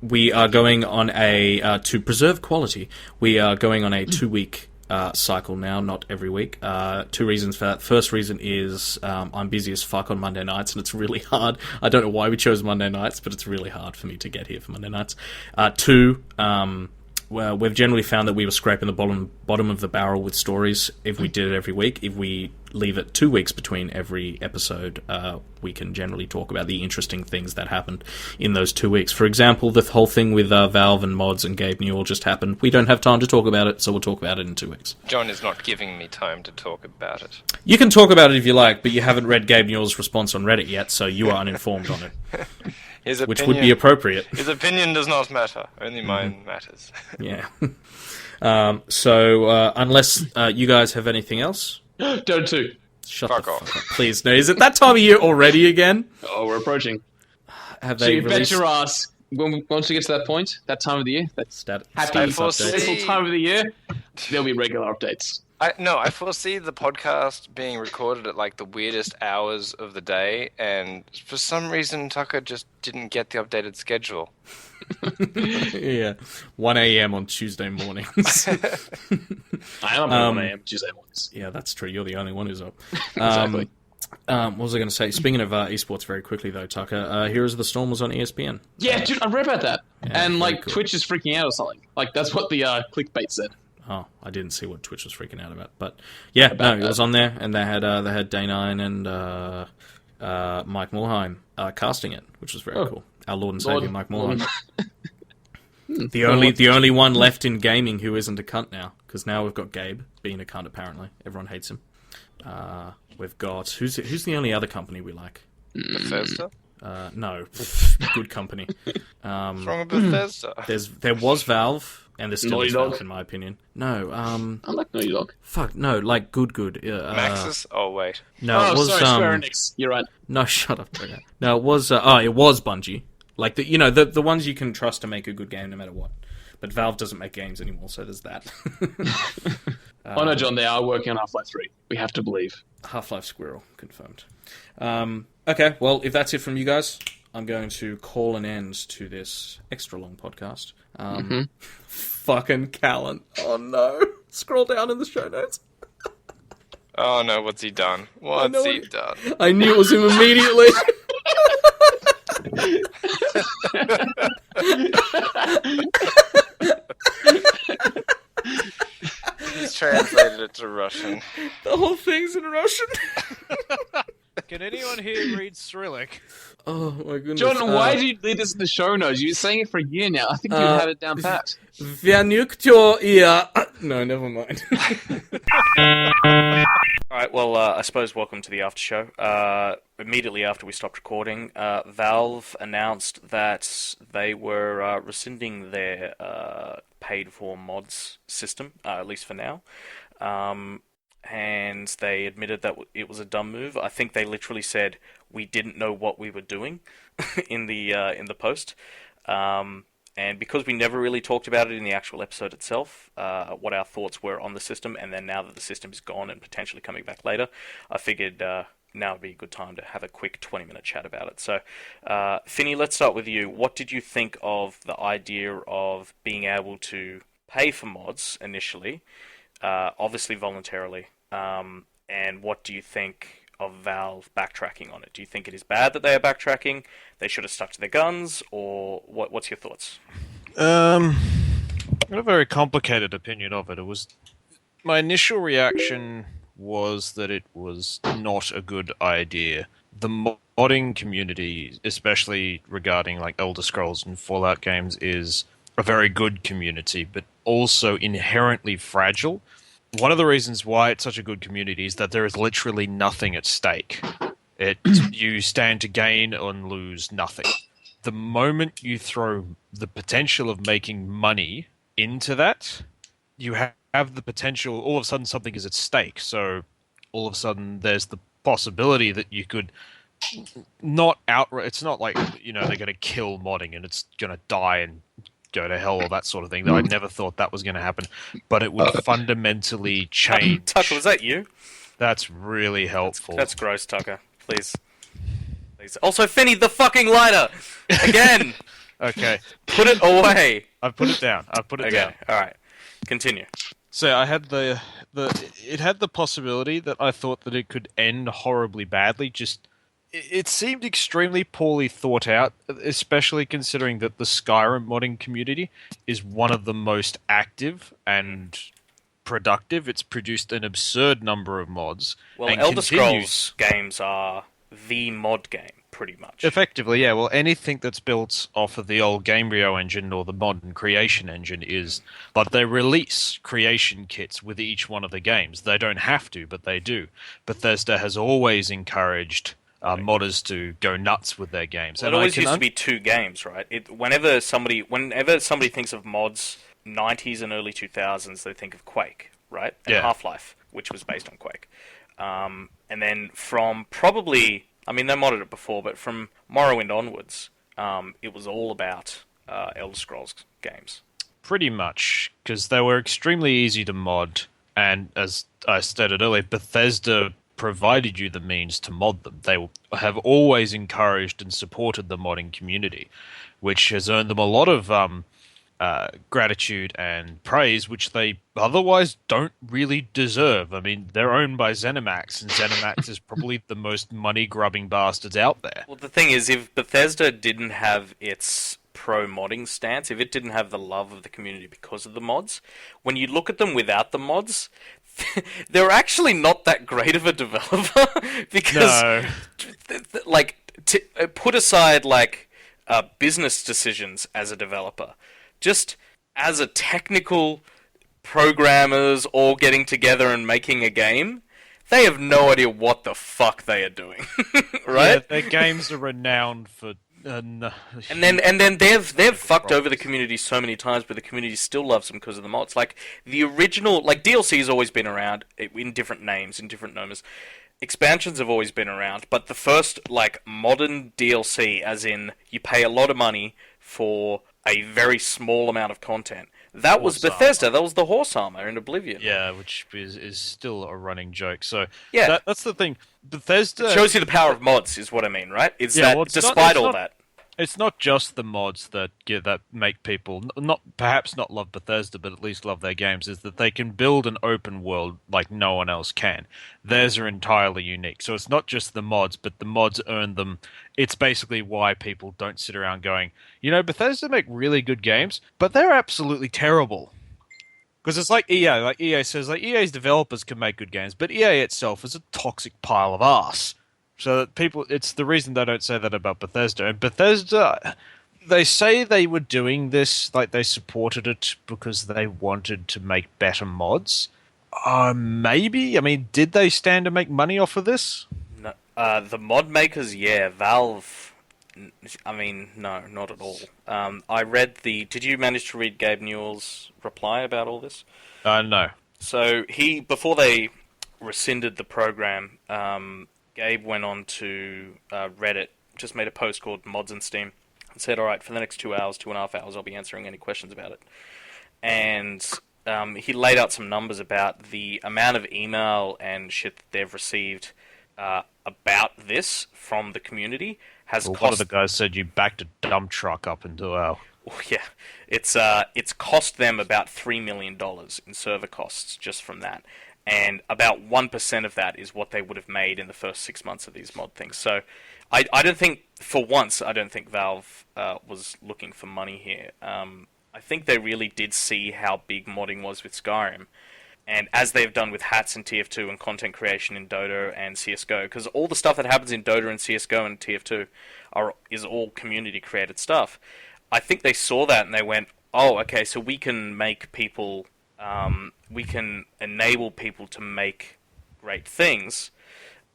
We are going on to preserve quality, we are going on a 2-week cycle now, not every week. 2 reasons for that. First reason is I'm busy as fuck on Monday nights, and it's really hard. I don't know why we chose Monday nights, but it's really hard for me to get here for Monday nights. 2, we've generally found that we were scraping the bottom of the barrel with stories if we did it every week. If we leave it 2 weeks between every episode, we can generally talk about the interesting things that happened in those 2 weeks. For example, the whole thing with Valve and mods and Gabe Newell just happened. We don't have time to talk about it, so we'll talk about it in 2 weeks. John is not giving me time to talk about it. You can talk about it if you like, but you haven't read Gabe Newell's response on Reddit yet, so you are uninformed on it. Which would be appropriate. His opinion does not matter. Only mine matters. Yeah. Unless you guys have anything else? Don't too. Shut the fuck up. Please. No, is it that time of year already again? Oh, we're approaching. Have they bet your ass. Once we get to that point, that time of the year, that's happy, special time of the year, there'll be regular updates. I foresee the podcast being recorded at the weirdest hours of the day, and for some reason Tucker just didn't get the updated schedule. Yeah, 1 a.m. on Tuesday mornings. I am up 1 a.m. Tuesday mornings. Yeah, that's true. You're the only one who's up. Exactly. What was I going to say? Speaking of esports, very quickly though, Tucker, Heroes of the Storm was on ESPN. Yeah, dude, I read about that, and cool. Twitch is freaking out or something. That's what the clickbait said. Oh, I didn't see what Twitch was freaking out about, but yeah, it was on there, and they had Day9 and Mike Morheim casting it, which was very cool. Our Lord and Savior Mike Morheim, the only one left in gaming who isn't a cunt now, because now we've got Gabe being a cunt. Apparently, everyone hates him. We've got who's the only other company we like? Bethesda. No, good company. What's wrong with Bethesda? There was Valve. And there still Naughty is Dog? Valve, in my opinion. No, I like Naughty Dog. fuck, no, like good. Maxis? Oh, wait. No, it was sorry, Square Enix. You're right. No, shut up. Okay. No, it was. It was Bungie. Like the ones you can trust to make a good game no matter what. But Valve doesn't make games anymore, so there's that. Oh no, John, they are working on Half-Life 3. We have to believe. Half-Life Squirrel confirmed. Okay, well, if that's it from you guys, I'm going to call an end to this extra long podcast. Fucking Callan. Oh no! Scroll down in the show notes. Oh no, what's he done? What's he done? I knew it was him immediately. He's translated it to Russian. The whole thing's in Russian. Can anyone here read Cyrillic? Oh my goodness. John, why did you leave this in the show notes? You've been saying it for a year now. I think you had it down pat. No, never mind. Alright, well, I suppose welcome to the after show. Immediately after we stopped recording, Valve announced that they were rescinding their paid-for mods system, at least for now. And they admitted that it was a dumb move. I think they literally said, we didn't know what we were doing in the post. And because we never really talked about it in the actual episode itself, what our thoughts were on the system, and then now that the system is gone and potentially coming back later, I figured now would be a good time to have a quick 20-minute chat about it. So, Finny, let's start with you. What did you think of the idea of being able to pay for mods initially, obviously voluntarily, and what do you think of Valve backtracking on it? Do you think it is bad that they are backtracking? They should have stuck to their guns, or what's your thoughts? I've got a very complicated opinion of it. My initial reaction was that it was not a good idea. The modding community, especially regarding like Elder Scrolls and Fallout games, is a very good community, but also inherently fragile. One of the reasons why it's such a good community is that there is literally nothing at stake. You stand to gain and lose nothing. The moment you throw the potential of making money into that, you have the potential, all of a sudden something is at stake. So all of a sudden there's the possibility that you could not outright, it's not like, they're going to kill modding and it's going to die and go to hell or that sort of thing. I never thought that was going to happen, but it would fundamentally change. Tucker, was that you? That's really helpful. That's gross, Tucker. Please. Also, Finny, the fucking lighter! Again! Okay. Put it away! I've put it down. Okay, alright. Continue. So I had it had the possibility that I thought that it could end horribly badly. It seemed extremely poorly thought out, especially considering that the Skyrim modding community is one of the most active and productive. It's produced an absurd number of mods. Well, and Elder Scrolls games are the mod game, pretty much. Effectively, yeah. Well, anything that's built off of the old Gamebryo engine or the modern creation engine is... But they release creation kits with each one of the games. They don't have to, but they do. Bethesda has always encouraged modders to go nuts with their games. Well, it always used to be two games, right? Whenever somebody thinks of mods, 90s and early 2000s, they think of Quake, right? And Half-Life, which was based on Quake. And then from probably, they modded it before, but from Morrowind onwards, it was all about Elder Scrolls games. Pretty much, because they were extremely easy to mod, and as I stated earlier, Bethesda provided you the means to mod them. They have always encouraged and supported the modding community, which has earned them a lot of gratitude and praise, which they otherwise don't really deserve. They're owned by ZeniMax, and ZeniMax is probably the most money-grubbing bastards out there. Well, the thing is, if Bethesda didn't have its pro-modding stance, if it didn't have the love of the community because of the mods, when you look at them without the mods, they're actually not that great of a developer, because, put aside, business decisions as a developer, just as a technical programmers all getting together and making a game, they have no idea what the fuck they are doing, right? Yeah, their games are renowned for No. And then they've fucked over the community so many times, but the community still loves them because of the mods. Like the original, like DLC has always been around in different names, in different nomes. Expansions have always been around, but the first like modern DLC, as in you pay a lot of money for a very small amount of content. That was Bethesda. That was the horse armor in Oblivion. Yeah, which is still a running joke. So yeah, that's the thing. Bethesda it shows you the power of mods, is what I mean, right? It's despite all that. It's not just the mods that make people perhaps not love Bethesda, but at least love their games. Is that they can build an open world like no one else can. Theirs are entirely unique. So it's not just the mods, but the mods earn them. It's basically why people don't sit around going, Bethesda make really good games, but they're absolutely terrible. Because it's like EA. Like EA says, like EA's developers can make good games, but EA itself is a toxic pile of arse. So that people, it's the reason they don't say that about Bethesda. And Bethesda, they say they were doing this, like they supported it because they wanted to make better mods. Maybe. I mean, did they stand to make money off of this? No, the mod makers, yeah. Valve, I mean, no, not at all. I read did you manage to read Gabe Newell's reply about all this? No. So before they rescinded the program, Gabe went on to Reddit, just made a post called Mods and Steam, and said, all right, for the next 2.5 hours, I'll be answering any questions about it. And he laid out some numbers about the amount of email and shit that they've received about this from the community has cost... One of the guys said you backed a dump truck up into our... Well, yeah, it's cost them about $3 million in server costs just from that. And about 1% of that is what they would have made in the first 6 months of these mod things. So I don't think, for once, I don't think Valve was looking for money here. I think they really did see how big modding was with Skyrim. And as they've done with hats in TF2 and content creation in Dota and CSGO, because all the stuff that happens in Dota and CSGO and TF2 is all community-created stuff. I think they saw that and they went, oh, okay, so we can make people... we can enable people to make great things.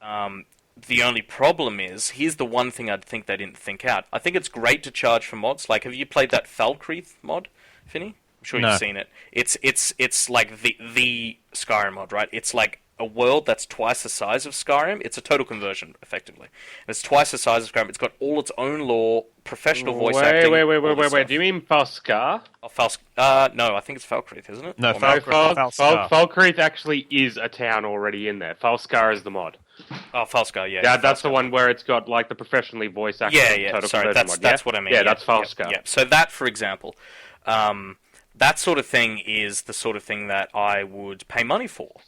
The only problem is, here's the one thing I'd think they didn't think out. I think it's great to charge for mods. Like, have you played that Falkreath mod, Finny? I'm sure you've seen it. It's like the Skyrim mod, right? It's like a world that's twice the size of Skyrim. It's a total conversion, effectively. And it's twice the size of Skyrim. It's got all its own lore, professional voice acting. Wait. Do you mean Falskar? Oh, no, I think it's Falkreath, isn't it? No, Falkreath actually is a town already in there. Falskar is the mod. Oh, Falskar, yeah. Yeah, that's the one where it's got like the professionally voice acting. Yeah. Sorry, that's what I mean. Yeah, that's Falskar. Yeah. So that, for example, that sort of thing is the sort of thing that I would pay money for.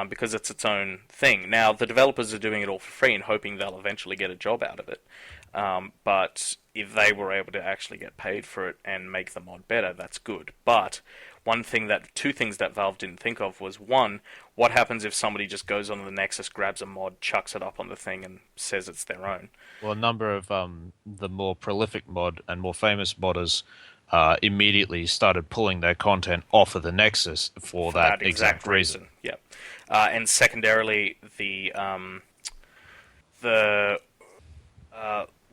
Because it's its own thing. Now, the developers are doing it all for free and hoping they'll eventually get a job out of it. But if they were able to actually get paid for it and make the mod better, that's good. But two things that Valve didn't think of was, one, what happens if somebody just goes on the Nexus, grabs a mod, chucks it up on the thing, and says it's their own? Well, a number of the more prolific mod and more famous modders immediately started pulling their content off of the Nexus for that exact reason. Yeah. And secondarily,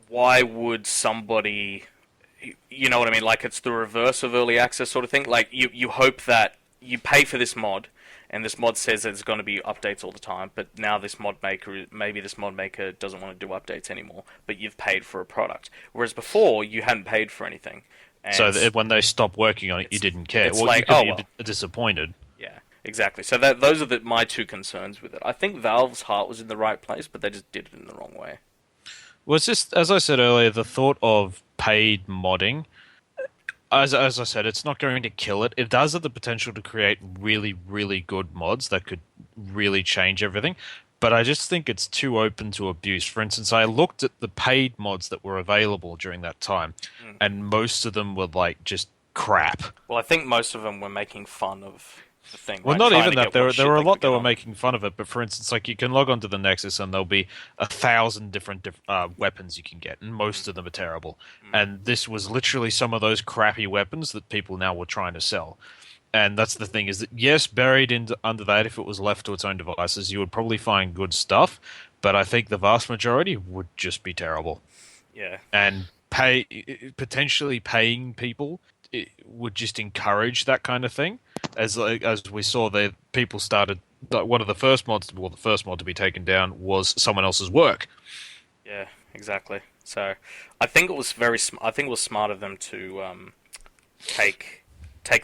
why would somebody, you know what I mean? Like, it's the reverse of early access sort of thing. Like, you hope that you pay for this mod, and this mod says there's going to be updates all the time, but now maybe this mod maker doesn't want to do updates anymore, but you've paid for a product. Whereas before, you hadn't paid for anything. And so when they stopped working on it, you didn't care. It's like, you could be disappointed. Yeah, exactly. So those are my two concerns with it. I think Valve's heart was in the right place, but they just did it in the wrong way. Well, it's just, as I said earlier, the thought of paid modding, as I said, it's not going to kill it. It does have the potential to create really, really good mods that could really change everything. But I just think it's too open to abuse. For instance, I looked at the paid mods that were available during that time, and most of them were like just crap. Well, I think most of them were making fun of the thing. Well, not even that. There were a lot that were making fun of it. But for instance, like you can log onto the Nexus and there'll be 1,000 different weapons you can get, and most of them are terrible. And this was literally some of those crappy weapons that people now were trying to sell. And that's the thing, is that, yes, buried under that, if it was left to its own devices, you would probably find good stuff, but I think the vast majority would just be terrible. Yeah. And potentially paying people would just encourage that kind of thing. As we saw, the people started. One of the first mods, the first mod to be taken down was someone else's work. Yeah, exactly. So I think it was I think it was smart of them to take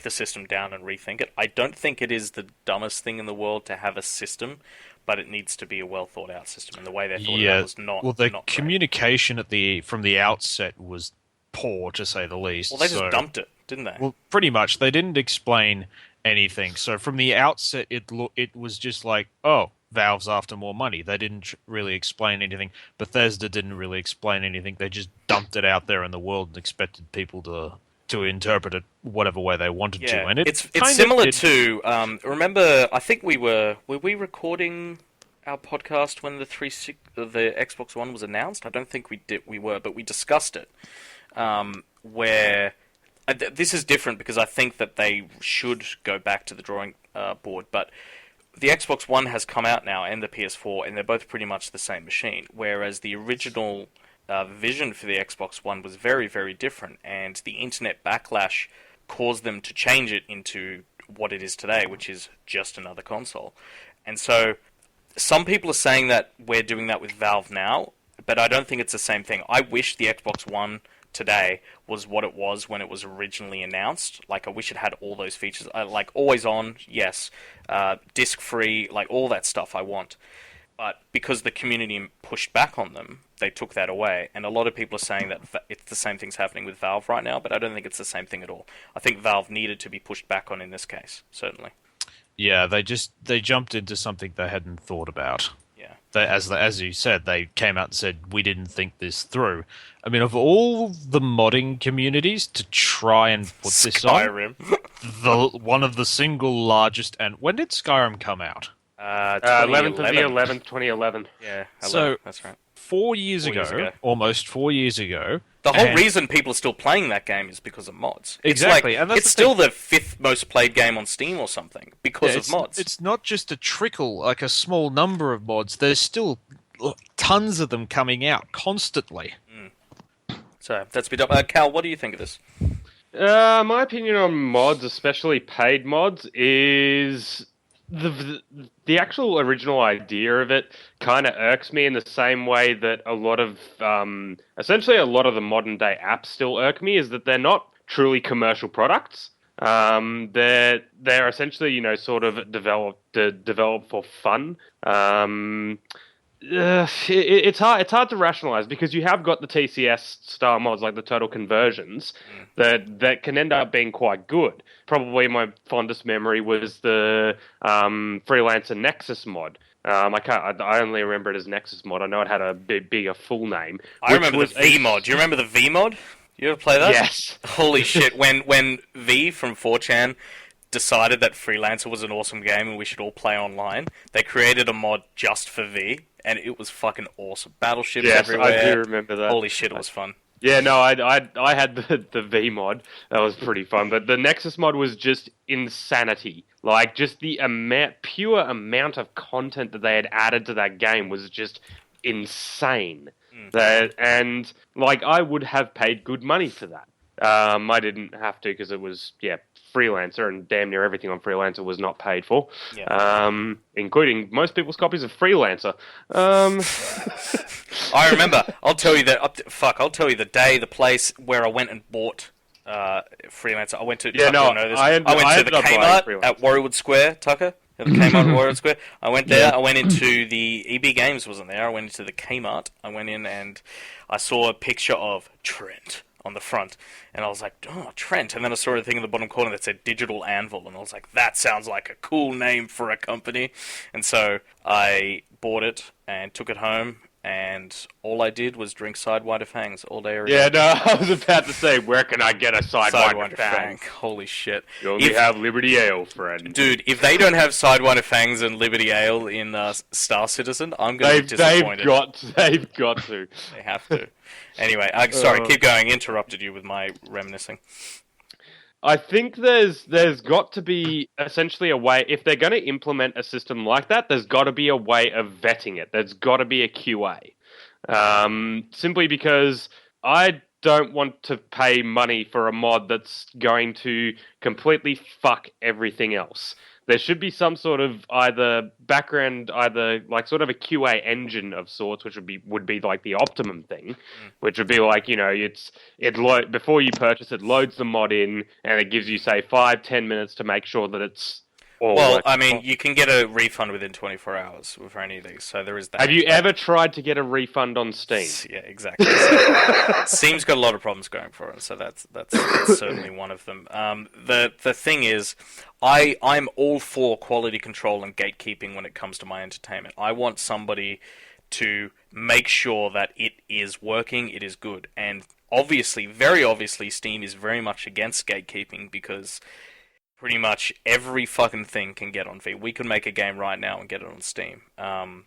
the system down and rethink it. I don't think it is the dumbest thing in the world to have a system, but it needs to be a well thought out system. And the way they thought it out was not. Well, the not communication from the outset was poor, to say the least. Well, they just dumped it, didn't they? Well, pretty much. They didn't explain anything. So from the outset, it was just like, oh, Valve's after more money. They didn't really explain anything. Bethesda didn't really explain anything. They just dumped it out there in the world and expected people to interpret it whatever way they wanted to. And it's similar to remember, I think were we recording our podcast when the Xbox One was announced? I don't think we were, but we discussed it. Where this is different because I think that they should go back to the drawing board, but the Xbox One has come out now and the PS4, and they're both pretty much the same machine, whereas the original vision for the Xbox One was very, very different, and the internet backlash caused them to change it into what it is today, which is just another console. And so some people are saying that we're doing that with Valve now, but I don't think it's the same thing. I wish the Xbox One today was what it was when it was originally announced. Like, I wish it had all those features. Like, always on, yes. Disc-free, like, all that stuff I want. But because the community pushed back on them, they took that away. And a lot of people are saying that it's the same thing's happening with Valve right now, but I don't think it's the same thing at all. I think Valve needed to be pushed back on in this case, certainly. Yeah, they jumped into something they hadn't thought about. Yeah. As you said, they came out and said, we didn't think this through. I mean, of all the modding communities to try and put this on, Skyrim. one of the single largest... And when did Skyrim come out? 11th of the 11th, 2011. Yeah, 11, so that's right. 4 years ago, almost 4 years ago... The whole reason people are still playing that game is because of mods. Exactly. It's, it's still the 5th most played game on Steam or something because of mods. It's not just a trickle, like a small number of mods. There's still tons of them coming out constantly. So that's a bit up. Cal, what do you think of this? My opinion on mods, especially paid mods, is the actual original idea of it kind of irks me in the same way that a lot of essentially a lot of the modern day apps still irk me, is that they're not truly commercial products. They're essentially, sort of developed for fun. It's hard to rationalize because you have got the TCS style mods like the total conversions that can end up being quite good. Probably my fondest memory was the Freelancer Nexus mod. I only remember it as Nexus mod. I know it had a bigger full name. I remember the V mod. Do you remember the V mod? You ever play that? Yes. Holy shit! When V from 4chan decided that Freelancer was an awesome game and we should all play online, they created a mod just for V, and it was fucking awesome. Battleships everywhere. I do remember that. Holy shit, it was fun. Yeah, no, I had the V mod. That was pretty fun. But the Nexus mod was just insanity. Like, just the pure amount of content that they had added to that game was just insane. And, like, I would have paid good money for that. I didn't have to because it was, Freelancer, and damn near everything on Freelancer was not paid for, including most people's copies of Freelancer. I remember. I'll tell you the day, the place where I went and bought Freelancer. I went to. I went to the Kmart at Warrwood Square, Tucker. At the Kmart at Warrwood Square. I went there. I went into the EB Games wasn't there. I went into the Kmart. I went in and I saw a picture of Trent on the front, and I was like, oh, Trent, and then I saw a thing in the bottom corner that said Digital Anvil, and I was like, that sounds like a cool name for a company, and so I bought it and took it home, and all I did was drink Sidewinder Fangs all day every day. Yeah, no, I was about to say, where can I get a Sidewinder Fang? Holy shit. You only have Liberty Ale, friend. Dude, if they don't have Sidewinder Fangs and Liberty Ale in Star Citizen, I'm going to be disappointed. They've got to. They have to. Anyway, sorry, keep going. Interrupted you with my reminiscing. I think there's got to be essentially a way, if they're going to implement a system like that, there's got to be a way of vetting it. There's got to be a QA. Simply because I don't want to pay money for a mod that's going to completely fuck everything else. There should be some sort of either like sort of a QA engine of sorts, which would be like the optimum thing, which would be like, before you purchase it, loads the mod in, and it gives you say 5-10 minutes to make sure that it's all Well, working. I mean, you can get a refund within 24 hours for any of these, so there is that. Have you ever tried to get a refund on Steam? Yeah, exactly. So, Steam's got a lot of problems going for it, so that's certainly one of them. The thing is, I'm all for quality control and gatekeeping when it comes to my entertainment. I want somebody to make sure that it is working, it is good, and obviously, very obviously, Steam is very much against gatekeeping because pretty much every fucking thing can get on V. We could make a game right now and get it on Steam. And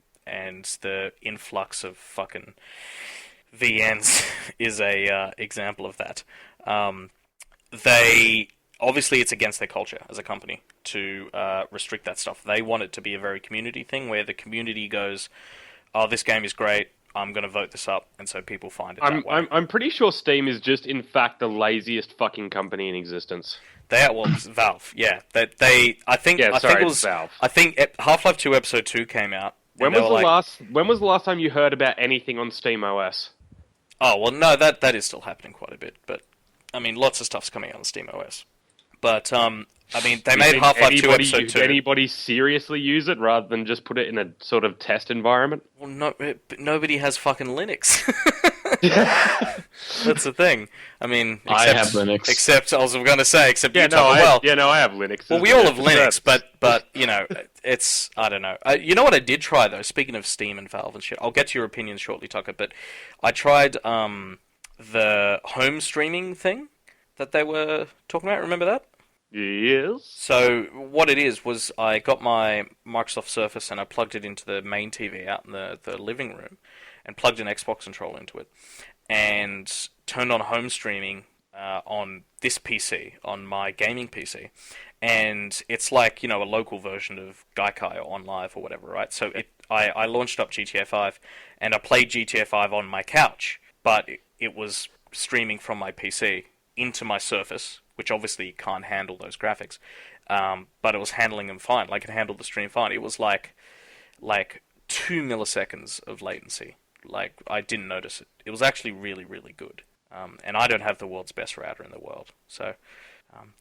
the influx of fucking VNs is a example of that. Obviously it's against their culture as a company to restrict that stuff. They want it to be a very community thing where the community goes, oh, this game is great, I'm going to vote this up, and so people find it that way. I'm pretty sure Steam is just, in fact, the laziest fucking company in existence. Valve, yeah. I think it was Valve. I think Half-Life 2 Episode 2 came out. When was the last time you heard about anything on Steam OS? Oh, well, no, that is still happening quite a bit, but I mean, lots of stuff's coming out on Steam OS. But I mean, they made Half-Life 2 Episode 2. Did anybody seriously use it rather than just put it in a sort of test environment? Well, no, nobody has fucking Linux. That's the thing. I mean, I have Linux. Except, I was going to say, except you, I have Linux. Well, we all have Linux, but you know, it's, I don't know. You know what I did try, though? Speaking of Steam and Valve and shit, I'll get to your opinions shortly, Tucker, but I tried the home streaming thing that they were talking about. Remember that? Yes. So what it is was I got my Microsoft Surface and I plugged it into the main TV out in the living room and plugged an Xbox controller into it and turned on home streaming on this PC, on my gaming PC. And it's like, you know, a local version of Gaikai or OnLive or whatever, right? So I launched up GTA 5 and I played GTA 5 on my couch, but it was streaming from my PC into my Surface, which obviously can't handle those graphics, but it was handling them fine. Like, it handled the stream fine. It was like 2 milliseconds of latency. Like, I didn't notice it. It was actually really, really good. And I don't have the world's best router in the world. So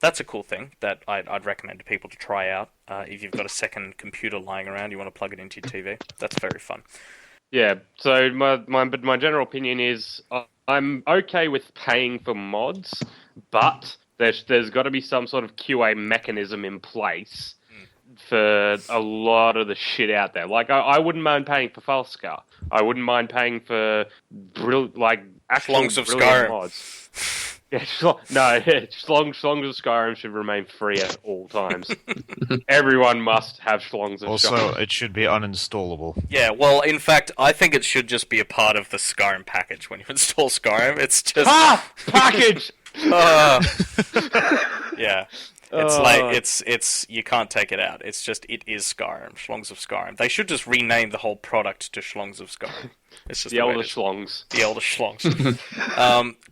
that's a cool thing that I'd recommend to people to try out. If you've got a second computer lying around, you want to plug it into your TV. That's very fun. Yeah, so my general opinion is I'm okay with paying for mods, but there's got to be some sort of QA mechanism in place for a lot of the shit out there. Like, I wouldn't mind paying for Falscar. I wouldn't mind paying for actual Schlongs of brilliant Skyrim. mods. Yeah, Schlongs of Skyrim should remain free at all times. Everyone must have Schlongs of Skyrim. Also, it should be uninstallable. Yeah, well, in fact, I think it should just be a part of the Skyrim package when you install Skyrim. It's just... package! Yeah. It's like, it's you can't take it out. It's just, it is Skyrim. Schlongs of Skyrim. They should just rename the whole product to Schlongs of Skyrim. It's just the elder Schlongs. The elder Schlongs.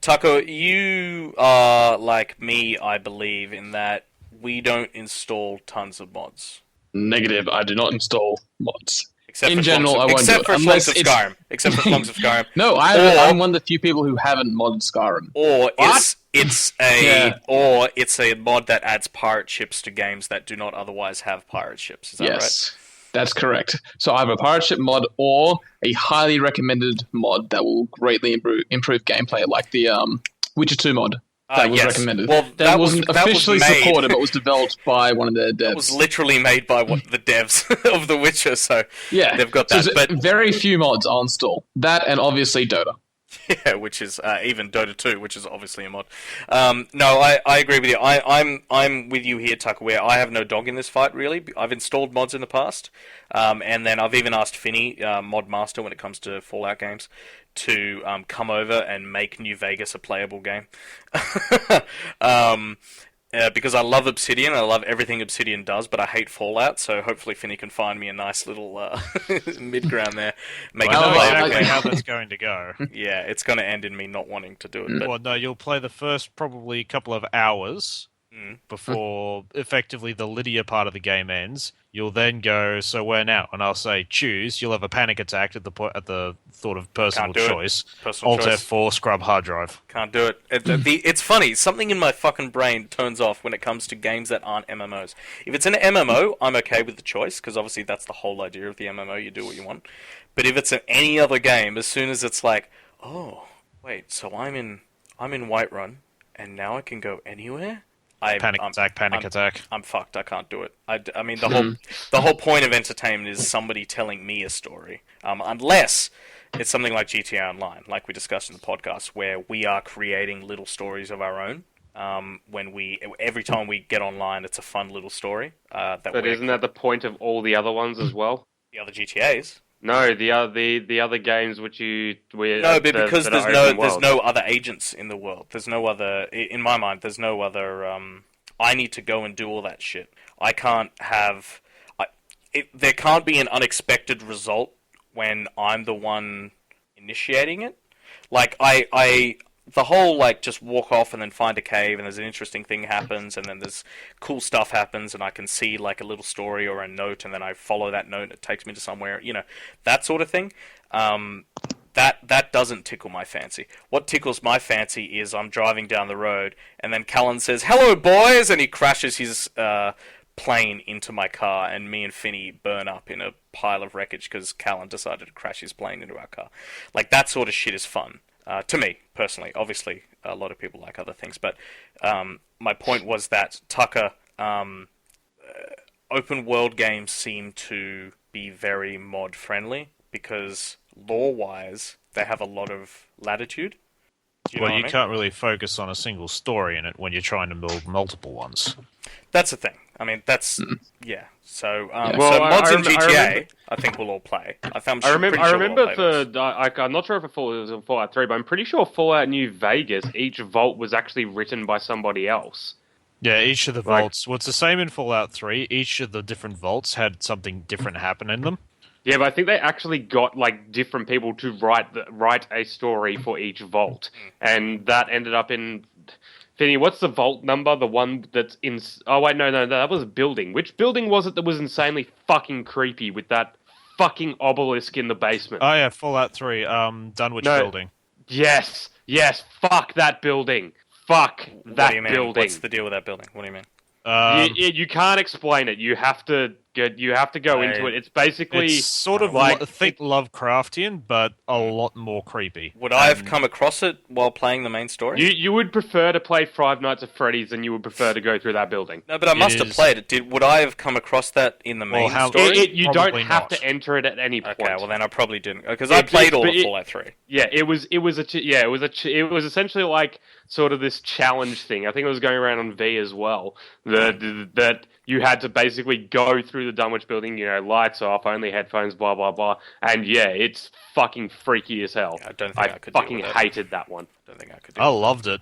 Taco, you are like me, I believe, in that we don't install tons of mods. Negative. I do not install mods. Except in for general, I won't do except it. for Unless Schlongs of Skyrim. Except for Schlongs of Skyrim. No, I'm one of the few people who haven't modded Skyrim. Or What? it's a mod that adds pirate ships to games that do not otherwise have pirate ships. Is that Yes, that's correct. So I have a pirate ship mod or a highly recommended mod that will greatly improve gameplay, like the Witcher 2 mod. That was yes. recommended. Well, that wasn't officially made. supported, but was developed by one of their devs. It was literally made by the devs of The Witcher, so yeah, they've got that. So but very few mods I'll install. That and obviously Dota. yeah, which is even Dota 2, which is obviously a mod. No, I agree with you. I'm with you here, Tucker, where I have no dog in this fight, really. I've installed mods in the past, and then I've even asked Finney, Mod Master, when it comes to Fallout games, to come over and make New Vegas a playable game. because I love Obsidian, I love everything Obsidian does, but I hate Fallout, so hopefully Finny can find me a nice little mid-ground there. Make I know it play exactly again. how that's going to go. Yeah, it's going to end in me not wanting to do it. But... Well, no, you'll play the first probably couple of hours before effectively the Lydia part of the game ends. You'll then go, so where now? And I'll say choose. You'll have a panic attack at the thought of personal choice. Alt F4, scrub hard drive. Can't do it. It's funny. Something in my fucking brain turns off when it comes to games that aren't MMOs. If it's an MMO, I'm okay with the choice, because obviously that's the whole idea of the MMO. You do what you want. But if it's any other game, as soon as it's like, oh, wait, so I'm in Whiterun, and now I can go anywhere? Panic attack. I'm fucked. I can't do it. I mean, the whole point of entertainment is somebody telling me a story. Unless it's something like GTA Online, like we discussed in the podcast, where we are creating little stories of our own. Every time we get online, it's a fun little story. But isn't that the point of all the other ones as well? The other GTAs. No, the other games because there's no other agents in the world. There's no other, in my mind, there's no other. I need to go and do all that shit. I can't have. There can't be an unexpected result when I'm the one initiating it. Like the whole like just walk off and then find a cave and there's an interesting thing happens and then there's cool stuff happens and I can see like a little story or a note and then I follow that note and it takes me to somewhere, that sort of thing. That doesn't tickle my fancy. What tickles my fancy is I'm driving down the road and then Callan says, "Hello boys," and he crashes his plane into my car and me and Finny burn up in a pile of wreckage because Callan decided to crash his plane into our car. Like that sort of shit is fun. To me, personally. Obviously, a lot of people like other things, but my point was that Tucker, open world games seem to be very mod friendly because lore-wise, they have a lot of latitude. You can't really focus on a single story in it when you're trying to build multiple ones. That's the thing. I mean, yeah. So, mods in GTA, I think we'll all play. I remember I'm not sure if it was in Fallout 3, but I'm pretty sure Fallout New Vegas, each vault was actually written by somebody else. Yeah, each of the vaults. Well, it's the same in Fallout 3. Each of the different vaults had something different happen in them. Yeah, but I think they actually got like different people to write a story for each vault, and that ended up in. Finny, what's the vault number? The one that's in... Oh, wait, no, that was a building. Which building was it that was insanely fucking creepy with that fucking obelisk in the basement? Oh, yeah, Fallout 3, Dunwich building. Yes, fuck that building. Fuck that building. What's the deal with that building? What do you mean? You can't explain it. You have to go into it. It's basically... It's sort of like think Lovecraftian, but a lot more creepy. Would I have come across it while playing the main story? You would prefer to play Five Nights at Freddy's than you would prefer to go through that building. No, but I must have played it. Would I have come across that in the main story? You don't have to enter it at any point. Okay, well then I probably didn't, because I played all of Fallout 3. Yeah, it was essentially like sort of this challenge thing. I think it was going around on V as well. That you had to basically go through the Dunwich building, lights off, only headphones, blah, blah, blah. And yeah, it's fucking freaky as hell. I don't think I could fucking hated that one. I don't think I could I loved it.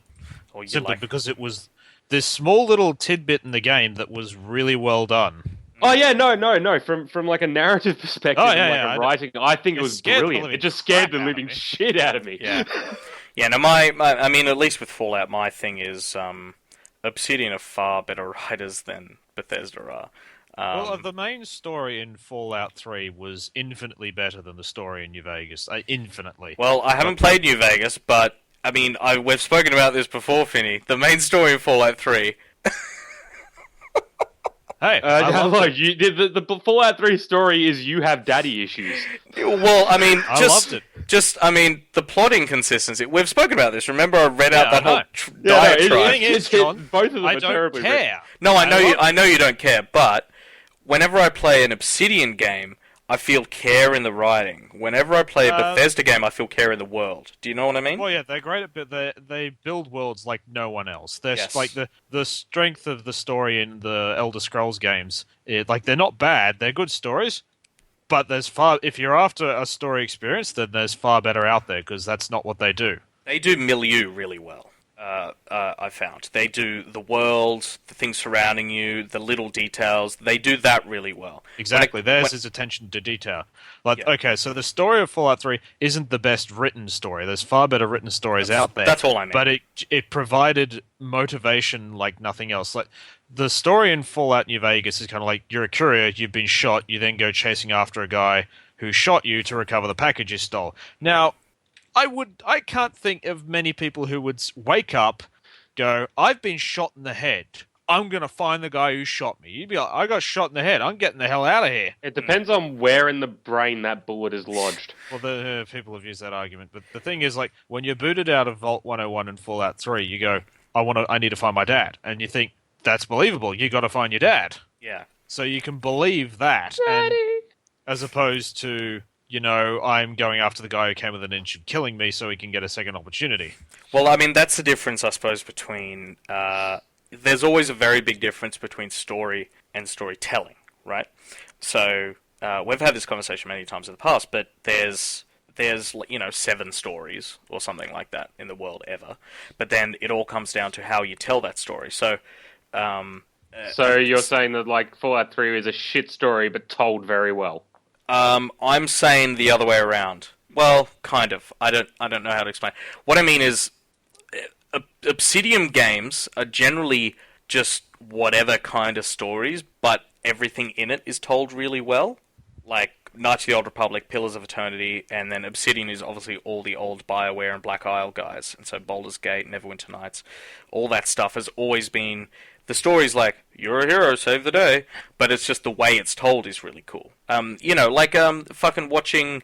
Simply because it was this small little tidbit in the game that was really well done. Oh yeah, no. From like a narrative perspective, a writing, I think it was brilliant. It just scared the living shit out of me. Yeah, yeah. No, I mean, at least with Fallout, my thing is Obsidian are far better writers than Bethesda are. Well, the main story in Fallout 3 was infinitely better than the story in New Vegas. Infinitely. Well, I haven't played New Vegas, but I mean, we've spoken about this before, Finny. The main story in Fallout 3. Hey, the Fallout 3 story is you have daddy issues. Well, I mean, I loved it. The plotting consistency. We've spoken about this. Remember, I read out that whole diatribe. The thing is, John, both of them I are don't terribly care. No, I know you don't care, but whenever I play an Obsidian game, I feel care in the writing. Whenever I play a Bethesda game, I feel care in the world. Do you know what I mean? Well, yeah, they're great at they build worlds like no one else. They're Yes. like the strength of the story in the Elder Scrolls games. They're not bad. They're good stories, but if you're after a story experience, then there's far better out there because that's not what they do. They do milieu really well. I found they do the world, the things surrounding you, the little details. They do that really well. Exactly. Theirs is attention to detail. Like, Yeah. okay, so the story of Fallout 3 isn't the best written story. There's far better written stories out there. That's all I mean. But it provided motivation like nothing else. Like the story in Fallout New Vegas is kind of like you're a courier, you've been shot, you then go chasing after a guy who shot you to recover the package you stole. Now, I can't think of many people who would wake up, go, I've been shot in the head. I'm going to find the guy who shot me. You'd be like, I got shot in the head. I'm getting the hell out of here. It depends on where in the brain that bullet is lodged. Well, people have used that argument. But the thing is, like, when you're booted out of Vault 101 and Fallout 3, you go, I need to find my dad. And you think, that's believable. You got to find your dad. Yeah. So you can believe that. And, as opposed to, I'm going after the guy who came with an inch and killing me so he can get a second opportunity. Well, I mean, that's the difference, I suppose, between... there's always a very big difference between story and storytelling, right? So, we've had this conversation many times in the past, but there's 7 stories or something like that in the world ever. But then it all comes down to how you tell that story. So... So you're saying that, like, Fallout 3 is a shit story, but told very well? I'm saying the other way around. Well, kind of. I don't know how to explain. What I mean is, Obsidian games are generally just whatever kind of stories, but everything in it is told really well. Like Knights of the Old Republic, Pillars of Eternity, and then Obsidian is obviously all the old BioWare and Black Isle guys, and so Baldur's Gate, Neverwinter Nights, all that stuff has always been... The story's like, you're a hero, save the day, but it's just the way it's told is really cool. Fucking watching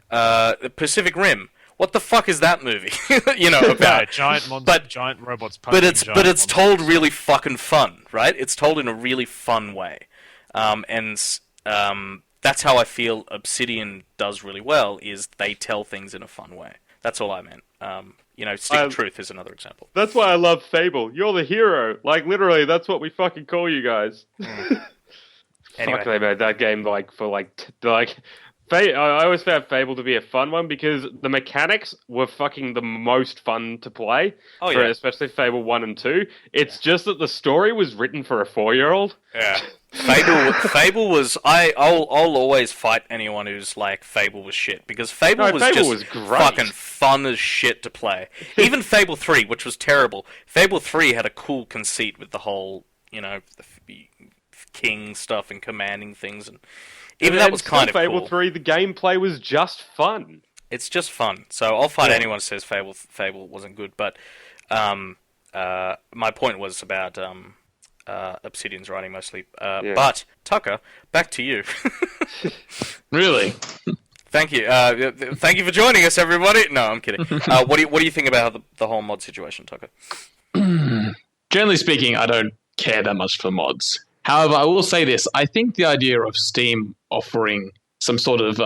Pacific Rim. What the fuck is that movie? About giant monsters, giant robots. But it's told really fucking fun, right? It's told in a really fun way, that's how I feel Obsidian does really well. Is they tell things in a fun way. That's all I meant. Stick of Truth is another example. That's why I love Fable. You're the hero. Like, literally, that's what we fucking call you guys. Anyway. Fuck, they made that game, I always found Fable to be a fun one because the mechanics were fucking the most fun to play. Oh, yeah. Especially Fable 1 and 2. It's just that the story was written for a 4-year-old. Yeah. Fable was... I'll always fight anyone who's like, Fable was shit, because Fable was great. Fucking fun as shit to play. Even Fable 3, which was terrible. Fable 3 had a cool conceit with the whole, the king stuff and commanding things, and even that was kind of cool. Fable 3, the gameplay was just fun. It's just fun. So I'll fight anyone who says Fable wasn't good, but my point was about... Obsidian's writing mostly. But, Tucker, back to you. Really? Thank you. Thank you for joining us, everybody. No, I'm kidding. What do you think about the whole mod situation, Tucker? Generally speaking, I don't care that much for mods. However, I will say this. I think the idea of Steam offering some sort of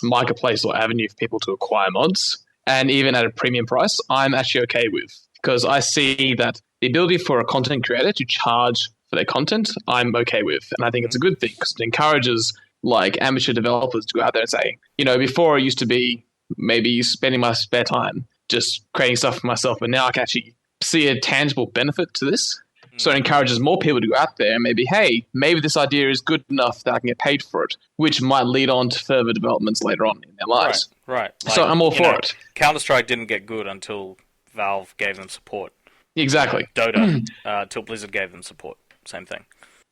marketplace or avenue for people to acquire mods, and even at a premium price, I'm actually okay with. Because I see that the ability for a content creator to charge for their content, I'm okay with. And I think it's a good thing because it encourages like amateur developers to go out there and say, before it used to be maybe spending my spare time just creating stuff for myself, but now I can actually see a tangible benefit to this. So it encourages more people to go out there and maybe this idea is good enough that I can get paid for it, which might lead on to further developments later on in their lives. Right. So I'm all for it. Counter-Strike didn't get good until Valve gave them support. Exactly. Dota, till Blizzard gave them support. Same thing.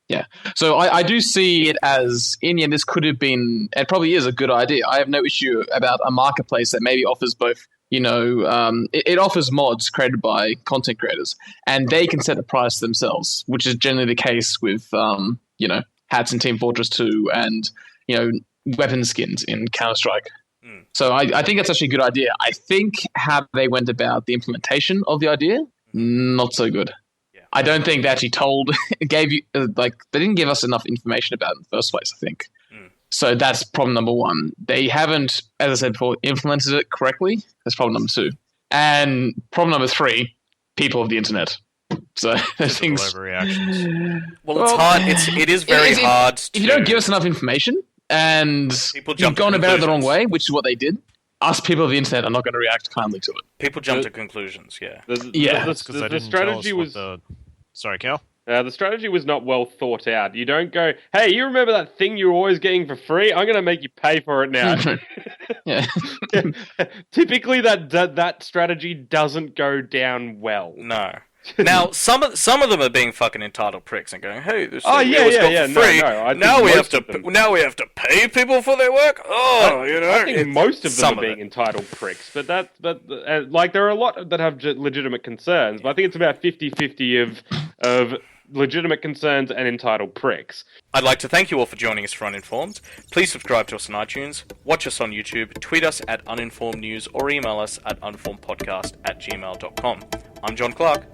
Yeah. So I do see it as, in the end, this could have been, and probably is a good idea. I have no issue about a marketplace that maybe offers both, it offers mods created by content creators, and they can set the price themselves, which is generally the case with, hats in Team Fortress 2 and, weapon skins in Counter-Strike. So I think that's actually a good idea. I think how they went about the implementation of the idea, not so good. Yeah. I don't think they actually they didn't give us enough information about it in the first place, I think. So that's problem number one. They haven't, as I said before, implemented it correctly. That's problem number 2. And problem number 3, people of the internet. So those things... Overreactions. Well, it's hard. It is very hard to... If you don't give us enough information and you've gone about it the wrong way, which is what they did, us people of the internet are not going to react kindly to it. People jump to conclusions, yeah. That's because the strategy was. Sorry, Cal. The strategy was not well thought out. You don't go, hey, you remember that thing you were always getting for free? I'm going to make you pay for it now. Yeah. Typically, that strategy doesn't go down well. No. Now, some of them are being fucking entitled pricks and going, "Hey, this thing we yeah, always got yeah, for free. no, now we have to pay people for their work." Oh, you know, I think most of them are being it. entitled pricks, but like there are a lot that have legitimate concerns. But I think it's about 50-50 of legitimate concerns and entitled pricks. I'd like to thank you all for joining us for Uninformed. Please subscribe to us on iTunes, watch us on YouTube, tweet us at Uninformed News, or email us at uninformedpodcast@gmail.com. I'm John Clark.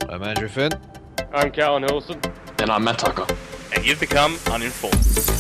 I'm Andrew Finn. I'm Callan Hilson. And I'm Matt Tucker. And you've become Uninformed.